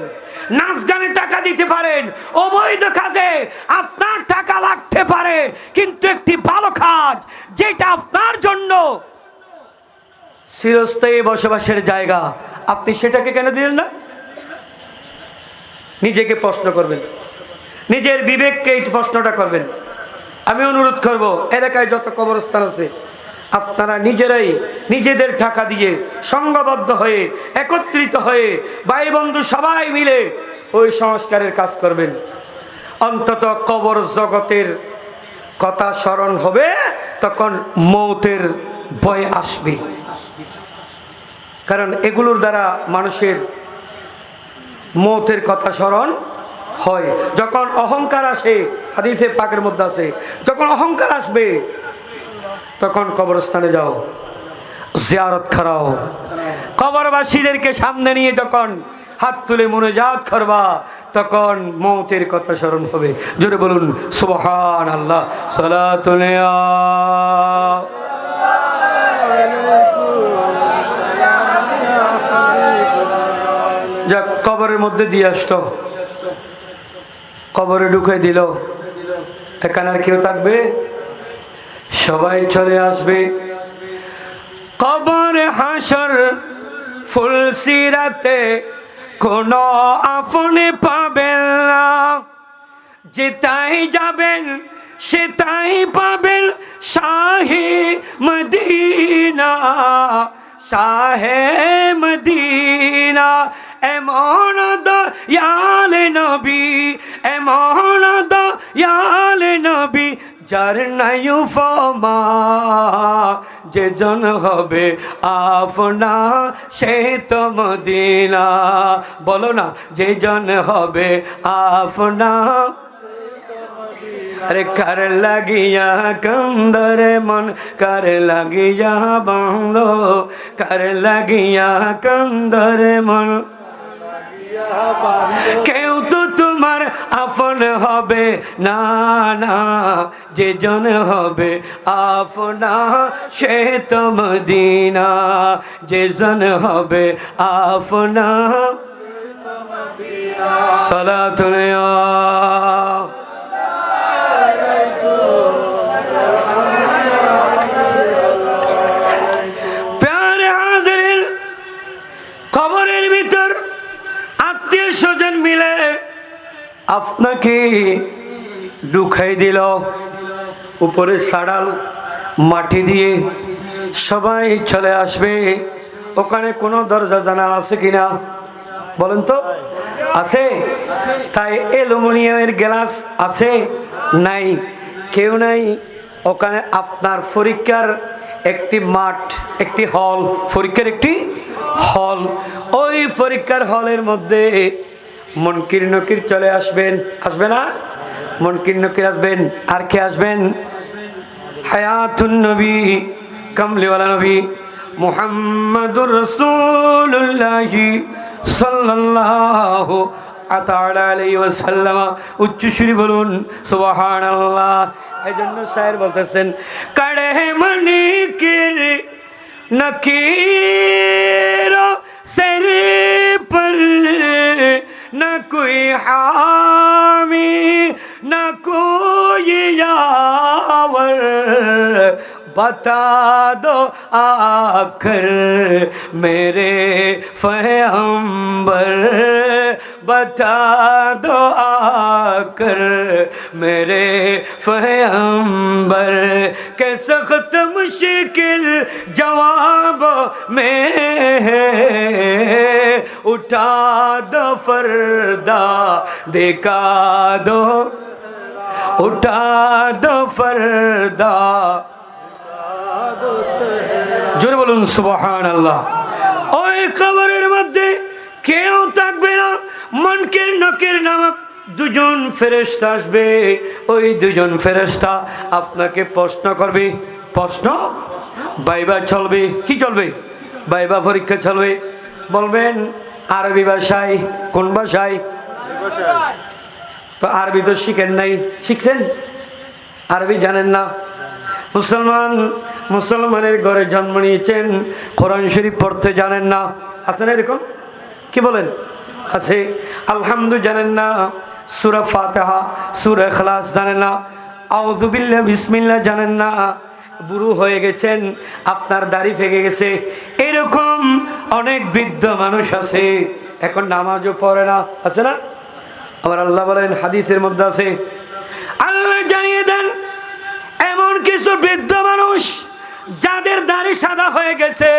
নাচ গানে টাকা দিতে পারেন, অবৈধ কাজে আপনার টাকা লাগতে পারে, কিন্তু একটি ভালো কাজ যেটা আপনার জন্য চিরস্থায়ী বসবাসের জায়গা, আপনি সেটাকে কেন দিলেন না? নিজেকে প্রশ্ন করবেন, নিজের বিবেককে এই প্রশ্নটা করবেন। আমি অনুরোধ করব, এলাকায় যত কবরস্থান আছে আপনারা নিজেরাই নিজেদের টাকা দিয়ে সংঘবদ্ধ হয়ে, একত্রিত হয়ে, ভাই বন্ধু সবাই মিলে ওই সংস্কারের কাজ করবেন। অন্তত কবর জগতের কথা স্মরণ হবে, তখন মৌতের ভয় আসবে। কারণ এগুলোর দ্বারা মানুষের মৌতের কথা স্মরণ হয়। যখন অহংকার আসে, হাদিসে পাকের মধ্যে আছে, যখন অহংকার আসবে তখন কবরস্থানে যাও, জিয়ারত করাও, কবরবাসীদেরকে সামনে নিয়ে যখন হাত তুলে মুনাজাত করবা, তখন মৌতের কথা স্মরণ হবে। জোরে বলুন সুবহানাল্লাহ। সালাতুল যাক, কবরের মধ্যে দিয়ে আসলো, কবরে ঢুকে দিল, এখানে আর কেউ থাকবে? সবাই চলে আসবে। কবর হাসর ফুলসিরাতে কোনো আপনি পাবেন না, যেটাই যাবেন সেটাই পাবেন শাহে মদিনা, শাহে মদিনা। এমন দয়াল নবী, এমন দয়াল নবী, যার নাই উপমা, যে জন হবে আপনা সে তো মদিনা। বলো না, যে জন হবে আপনা। अरे कर लगिया कंदर मन, कर लगिया बांधो, कर लगिया कंदर मन। কেউ তো তোমার আপন হবে না, না, যে জন হবে আপনা সে তো মদিনা, যে জন হবে আপনা। সালাতুল প্যারে হাজিরিন, কবরের ভিতর আত্মীয় স্বজন মিলে আপনাকে ঢুকাই দিল, উপরে সাড়াল মাটি দিয়ে, সবাই চলে আসবে। ওখানে কোনো দরজা জানালা আছে কিনা বলেন তো? আছে? তাই অ্যালুমিনিয়ামের গ্লাস আছে? নাই, কেউ নাই। ওখানে আপনার পরীক্ষার একটি মাঠ, একটি হল, পরীক্ষার একটি হল। ওই পরীক্ষার হলের মধ্যে মুনকির নকির চলে আসবেন, আসবে না? মুনকির নকির আসবেন, আর কে আসবেন? হায়াতুন নবী, কামলিওয়ালা নবী মুহাম্মাদুর রাসূলুল্লাহ সাল্লাল্লাহু তাআলা আলাইহি ওয়াসাল্লাম। উচ্চ সুরে বলুন সুবহানাল্লাহ। এজন্য শায়ের বলতেছেন, কাড়ে মনিকির नकीर सर पर न कोई हामी न कोई यावर, बता दो आखिर मेरे पैगंबर बता दो आखिर मेरे पैगंबर के सख्त मुश्किल जवाब में उठा दो फरदा दिखा दो उठा दो फरदा জোরে বলুন সুবহানাল্লাহ। ওই কবরের মধ্যে কেউ থাকবে না, মুনকির নকির নামক দুজন ফেরেশতা আসবে। ওই দুজন ফেরেশতা আপনাকে প্রশ্ন করবে। প্রশ্ন ভাইবা চলবে। কি চলবে? ভাইবা পরীক্ষা চলবে। বলবেন আরবি ভাষায়। কোন ভাষায়? তো আরবি তো শিখেন নাই, শিখছেন? আরবি জানেন না। মুসলমানের ঘরে জন্ম নিয়েছেন, কোরআন শরীফ পড়তে জানেন না। আছে না এরকম? কি বলেন? আছে। আলহামদুলিল্লাহ জানেন না, সূরা ফাতিহা সূরা ইখলাস জানেন না, আউযু বিল্লাহি বিসমিল্লাহ জানেন না। বুড়ো হয়ে গেছেন, আপনার দাড়ি পেকে গেছে, এরকম অনেক বৃদ্ধ মানুষ আছে, এখন নামাজও পড়ে না। আছে না? আমার আল্লাহ বলেন, হাদিসের মধ্যে আছে, আল্লাহ জানিয়ে দেন এমন কিছু বৃদ্ধ মানুষ যাদের দাড়ি সাদা হয়ে গেছে,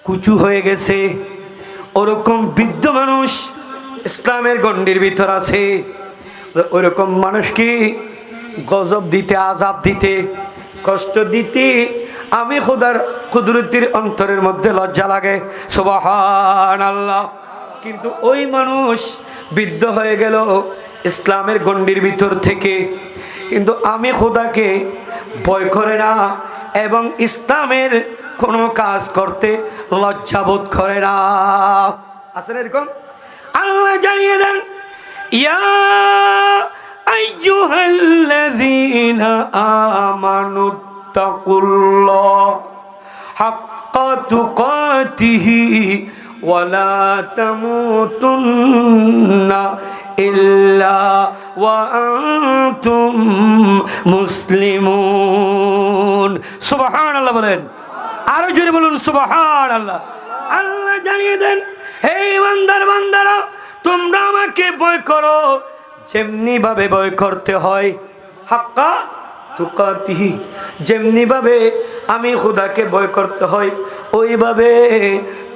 কুচু হয়ে গেছে, ওরকম বৃদ্ধ মানুষ ইসলামের গণ্ডির ভিতর আছে। ওরকম মানুষ কি গজব দিতে, আযাব দিতে, কষ্ট দিতে আমি খোদার কুদরতির অন্তরের মধ্যে লজ্জা লাগে। সুবহানাল্লাহ। কিন্তু ওই মানুষ বৃদ্ধ হয়ে গেল ইসলামের গণ্ডির ভিতর থেকে, কিন্তু আমি খোদাকে ভয় করে না এবং ইসলামের কোনো কাজ করতে লজ্জাবোধ করে না। আছেন এরকম? আল্লাহ জানিয়ে দেন, ইয়া আইয়ুহাল্লাযীনা আমানুত্তাকুল্লাহ হাক্কা তুকাতিহি ওয়া লা তামুতুন্না ইল্লা ওয়া আনতুম মুসলিমুন। সুবহানাল্লাহ বলেন, আরো জোরে বলুন সুবহানাল্লাহ। আল্লাহ জানিয়ে দেন, হে ইমানদার বান্দারা, তোমরা আমাকে ভয় করো যেমনি ভাবে ভয় করতে হয়, হাক্কা তুকাতিহি, যেমনি ভাবে আমি খোদাকে ভয় করতে হয় ওইভাবে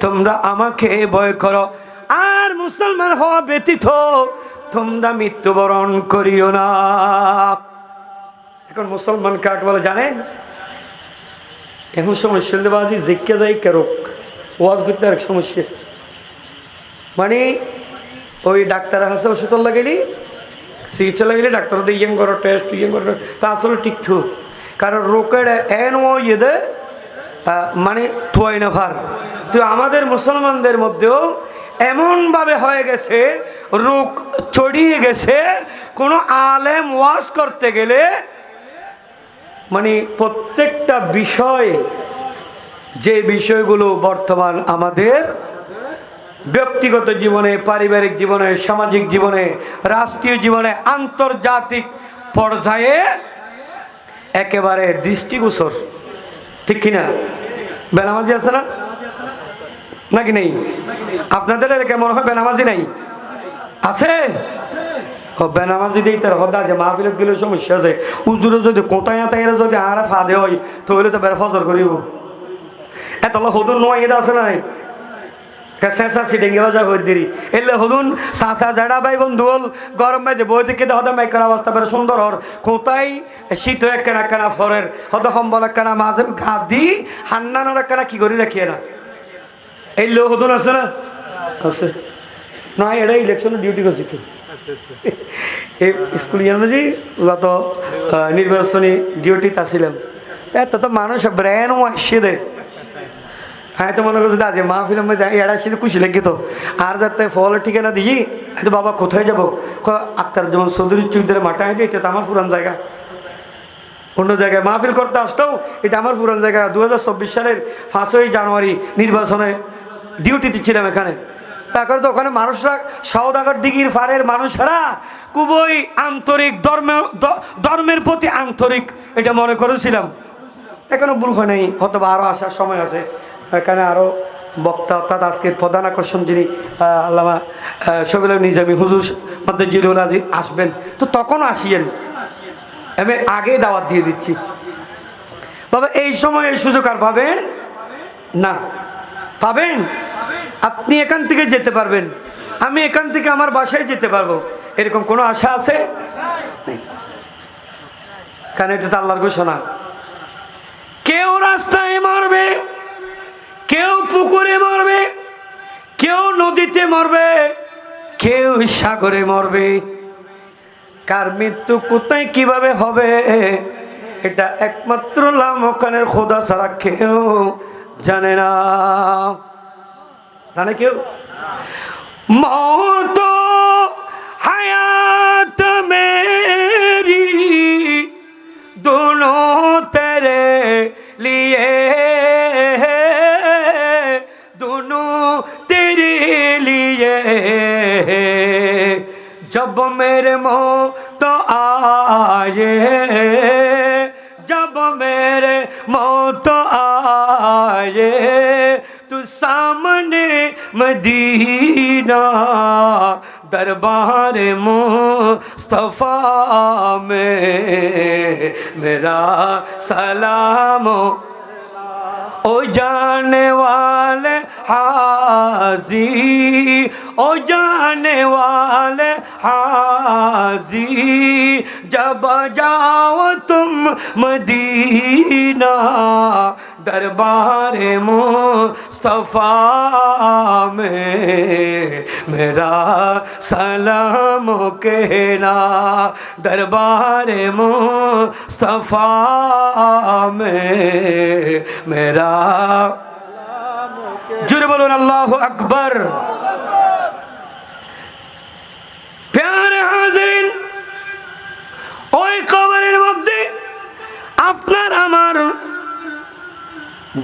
তোমরা আমাকে ভয় করো। আর মুসলমান হওয়া ব্যতীত তোমরা মৃত্যুবরণ করিও না। এখন মুসলমান কাকে বলে জানেন? এখন সমস্যা বাজি জিজ্ঞা যাই কেরক ওয়াজ করতে আর সমস্যা, মানে ওই ডাক্তার হাসে ওষুধ লাগাইলি, চিকিৎসা লাগাইলে ডাক্তার ইয়েন করো টেস্ট ইয়েন করো, তা আসলে ঠিক থু, কারণ রোগের এন ও ইয়ে মানে থুয়াই না ফার। তো আমাদের মুসলমানদের মধ্যেও এমনভাবে হয়ে গেছে, রোগ ছড়িয়ে গেছে, কোনো আলেম ওয়াজ করতে গেলে মানে প্রত্যেকটা বিষয়, যে বিষয়গুলো বর্তমান আমাদের ব্যক্তিগত জীবনে, পারিবারিক জীবনে, সামাজিক জীবনে, রাষ্ট্রীয় জীবনে, আন্তর্জাতিক পর্যায়ে একেবারে দৃষ্টিগোচর, ঠিক কিনা? বেনামাজি আছে না নাকি নেই? আপনাদের কেমন হয় বেনামাজি নাই? আছে। ও বেনামাজি দিই তার হদা আছে, মাহফিলত গেলে সমস্যা আছে। উজুরে যদি কোথায় তাইরা যদি আরে ফাঁদে হয় তো হইলে তো বেড়া ফজর করিব। এত হদুন নয় এটা আছে নাই চেঁচাছি ডেঙ্গে বাজা হয়ে দেরি এলে হদুন চাচা জেড়া ভাই বন্ধু হল গরম ভাই বই থেকে হদা মাইকার অবস্থা বেড়ে সুন্দর হর কোথায় শীত একখানা একখানা ফরের হদা সম্বল একখানা মাঝে ঘা দি হান্নানোর একখানা কি করি রাখিয়ে না এই লো হদুন আছে না? আছে না? এটা ইলেকশনের ডিউটি করছি তো এই স্কুল ইয়ানজি গত নির্বাচনী ডিউটিতে আসছিলাম। এত তো মানুষ ব্রেন আসছে দে, হ্যাঁ তো মনে করছে দাদি মাহফিল এড়া আসছে খুশি লেগে তো আর যাতে ফল ঠিকানা দিই তো বাবা কোথায় যাবো? আক্তার যেমন চৌধুরী চৌধুরী মাঠায় দিই এটা তো আমার পুরান জায়গা, অন্য জায়গায় মাহফিল করতে আসলেও এটা আমার পুরান জায়গা। 2024 সালের 5ই জানুয়ারি নির্বাচনে ডিউটিতে ছিলাম এখানে। তারপরে তো ওখানে মানুষরা সওদাগর দিঘির ফারের মানুষেরা খুবই আন্তরিক, ধর্মের প্রতি আন্তরিক এটা মনে করেছিলাম। এখনো ভুল হয় নাই, হয়তো আরও আসার সময় আছে। এখানে আরও বক্তা অর্থাৎ আজকের প্রধান আকর্ষণ যিনি আল্লামা শফিউল নিজামী হুজুর মধ্যে জিরুল আজিজ আসবেন, তো তখনও আসিয়েন। আমি আগে দাওয়াত দিয়ে দিচ্ছি বাবা, এই সময় এই সুযোগ আর পাবেন না। পাবেন, আপনি এখান থেকে যেতে পারবেন, আমি এখান থেকে আমার বাসায় যেতে পারবো, এরকম কোনো আশা আছে? কারণ এটা তো আল্লাহর ঘোষণা। কেউ রাস্তায় মরবে, কেউ পুকুরে মরবে, কেউ নদীতে মরবে, কেউ সাগরে মরবে। কার মৃত্যু কোথায় কিভাবে হবে এটা একমাত্র লামকানের খোদা ছাড়া কেউ জানে না। জানে কেউ? মৌত হায়াত মেরি दोनों तेरे लिए, दोनों तेरे लिए। जब मेरे मौत आए, जब मेरे मौत आए, तू सामने मदीना दरबार मुस्तफा में मेरा सलाम। ओ जाने वाले हाजी, ओ जाने वाले हाजी, जब जाओ तुम मदीना दरबार मुस्तफा में मेरा सलाम कहना, दरबार मुस्तफा में मेरा। जुरे बोलून अल्लाहु अकबर। प्यारे हाजिরিন, ওই কবরের মধ্যে আপনার আমার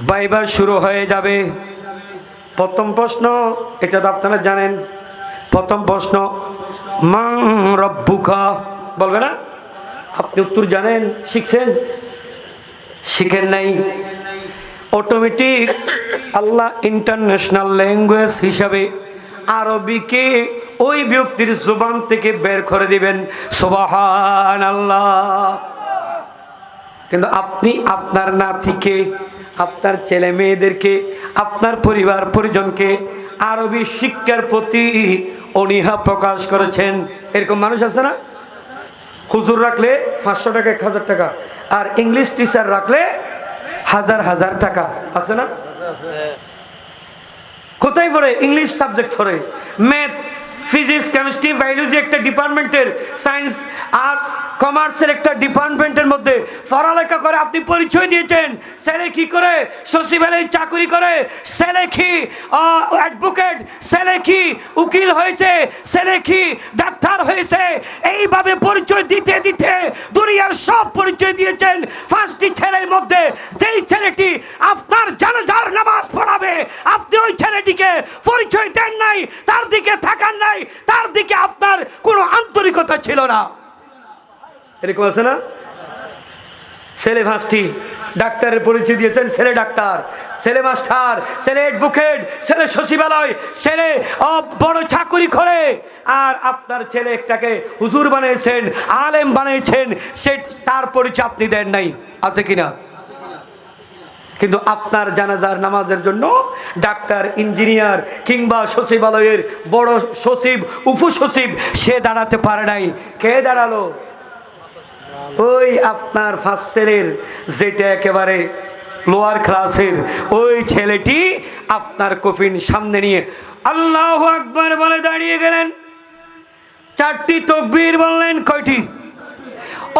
বাইবা শুরু হয়ে যাবে। প্রথম প্রশ্ন, এটা তো আপনারা জানেন, প্রথম প্রশ্ন মান রব্বুকা বলবে না? আপনি উত্তর জানেন, শিখছেন? শিখেন নাই? অটোমেটিক আল্লাহ ইন্টারন্যাশনাল ল্যাঙ্গুয়েজ হিসাবে আরবিকে ওই ব্যক্তির জবান থেকে বের করে দিবেন, সুবহানাল্লাহ। কিন্তু আপনি আপনার নাতিকে, আপনার ছেলে মেয়েদেরকে, আপনার পরিবার পরিজনকে আরবি শিক্ষার প্রতি অনীহা প্রকাশ করেছেন। এরকম মানুষ আছে না? হুজুর রাখলে 500 টাকা 1000 টাকা, আর ইংলিশ টিচার রাখলে হাজার হাজার টাকা, আছে না? কোথায় পড়ে? ইংলিশ সাবজেক্ট পড়ে, ম্যাথ, ফিজিক্স, কেমিস্ট্রি, বায়োলজি একটা ডিপার্টমেন্টের, সায়েন্স, আর্টস, কমার্সের একটা ডিপার্টমেন্টের মধ্যে পড়ালেখা করে। আপনি পরিচয় দিয়েছেন, ছেলে কি করে? সচিবালয়ে চাকরি করে, ছেলে কি অ্যাডভোকেট, ছেলে কি উকিল হয়েছে, ছেলে কি ডাক্তার হয়েছে। এইভাবে পরিচয় দিতে দিতে দুনিয়ার সব পরিচয় দিয়েছেন। 5টি ছেলের মধ্যে যেই ছেলেটি আপনার জানাজার নামাজ পড়াবে, আপনি ওই ছেলেটিকে পরিচয় দেন নাই, তার দিকে তাকান নাই, তার দিকে আপনার কোনো আন্তরিকতা ছিল না। এরকম আছে না? ছেলে 5টি ডাক্তারের পরিচয় দিয়েছেন, ছেলে ডাক্তার, ছেলে মাস্টার, ছেলে অ্যাডভোকেট, ছেলে সচিবালয়, ছেলে বড় চাকরি করে, আর আপনার ছেলে একটাকে হুজুর বানিয়েছেন, আলেম বানিয়েছেন, সে তার পরিচয় আপনি দেন নাই। আছে কিনা? কিন্তু আপনার জানাজার নামাজের জন্য ডাক্তার, ইঞ্জিনিয়ার কিংবা সচিবালয়ের বড় সচিব, উপসচিব সে দাঁড়াতে পারে নাই। কে দাঁড়ালো? ওই আপনার 5 ছেলের যেটা একেবারে লোয়ার ক্লাসের ওই ছেলেটি আপনার কফিন সামনে নিয়ে আল্লাহু আকবার বলে দাঁড়িয়ে গেলেন। 4টি তাকবীর বললেন। কয়টি?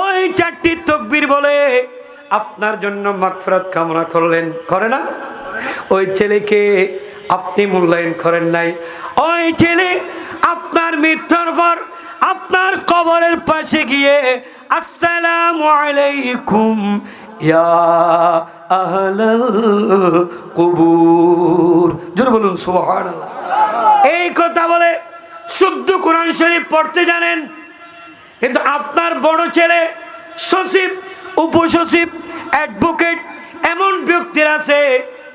ওই 4টি তাকবীর বলে আপনার জন্য মাগফিরাত কামনা করলেন। করে না? ওই ছেলেকে আপনি মূল্যায়ন করেন নাই। ওই ছেলে আপনার মৃত্যুর পর আপনার কবরের পাশে গিয়ে আসসালামু আলাইকুম ইয়া আহলাল কুবুর, জোরে বলুন সুবহানাল্লাহ। এই কথা বলে শুদ্ধ কোরআন শরীফ পড়তে জানেন, কিন্তু আপনার বড় ছেলে সচিব, উপসচিব, অ্যাডভোকেট, এমন ব্যক্তির আছে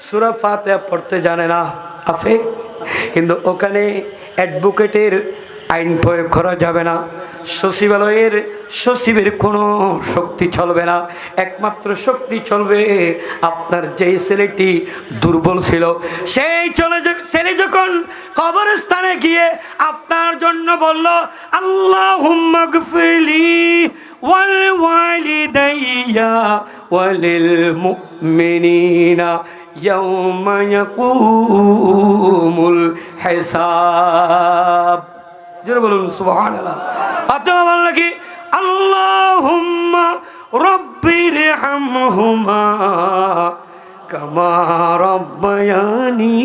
সূরা ফাতিহা পড়তে জানে না, আছে, কিন্তু ওখানে অ্যাডভোকেটের আইন প্রয়োগ করা যাবে না, সচিবালয়ের সচিবের কোনো শক্তি চলবে না, একমাত্র শক্তি চলবে আপনার যেই ছেলেটি দুর্বল ছিল সেই ছেলে যখন কবরস্থানে গিয়ে আপনার জন্য বলল আল্লাহুম্মা গফিরলি ওয়াল ওয়ালিদাইয়া ওয়ালিল মুমিনিনা ইয়াউমা ইয়াকুমুল হিসাব, জোরে বলুন সুবহানাল্লাহ। অথবা বলল কি আল্লাহুম্মা রব্বিরহামহুমা কামা রব্বায়ানি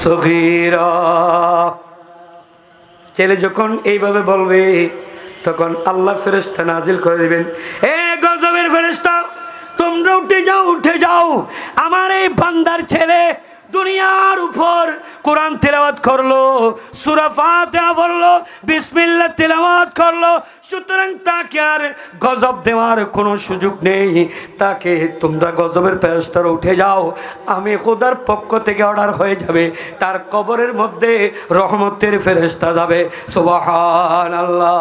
সগীরা। ছেলে যখন এইভাবে বলবে তখন আল্লাহ ফেরেশতা নাজিল করে দিবেন, এ গজবের ফেরেশতা তোমরা উঠে যাও, আমার এই বান্দার ছেলে দুনিয়ার উপর কোরআন তেলাওয়াত করলো, সূরা ফাতিহা বললো, বিসমিল্লাহ তেলাওয়াত করলো, সুতরাং তাকে আর গজব দেওয়ার কোনো সুযোগ নেই, তাকে তোমরা গজবের ফেরেশতারা উঠে যাও, আমি খোদার পক্ষ থেকে অর্ডার হয়ে যাবে, তার কবরের মধ্যে রহমতের ফেরেশতা যাবে। সুবহানাল্লাহ।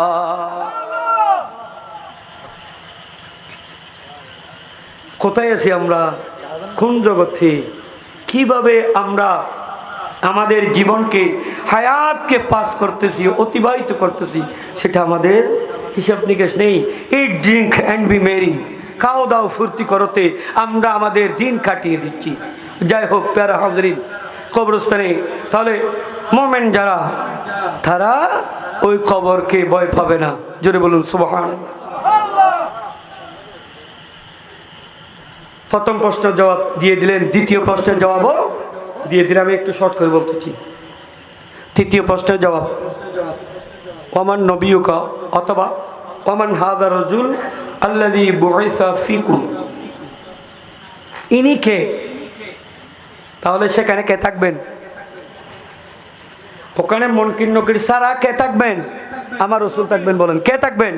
কোথায় আছি আমরা? কোন জগতে? কিভাবে আমরা আমাদের জীবনকে হায়াতকে পাস করতেছি, অতিবাহিত করতেছি, সেটা আমাদের হিসাব নিকেশ নেই। ইট ড্রিঙ্ক অ্যান্ড বি মেরি, খাও দাও ফুর্তি করতে আমরা আমাদের দিন কাটিয়ে দিচ্ছি। যাই হোক প্যারা হাজরিন, কবরস্থানে তাহলে মোমেন যারা, তারা ওই কবরকে ভয় পাবে না। জোরে বলুন সুবহানাল্লাহ। প্রথম প্রশ্নের জবাব দিয়ে দিলেন, দ্বিতীয় প্রশ্নের জবাবও দিয়ে দিলে আমি একটু শর্ট করে বলতেছি। তৃতীয় প্রশ্নের জবাব ওমান নবিয়ুকা অথবা ওমান হাযা রাজুল আল্লাযী বুইসা ফীকুম, ইনি কে? তাহলে সেখানে কে থাকবেন? ওখানে মুনকির নকির সারা কে থাকবেন? আমার রাসূল থাকবেন। বলেন কে থাকবেন?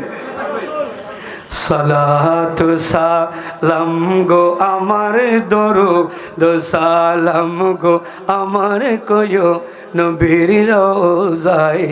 সালাতু সালাম গো আমার দরুদ সালাম গো আমার কয়ো নবীর রওজায়।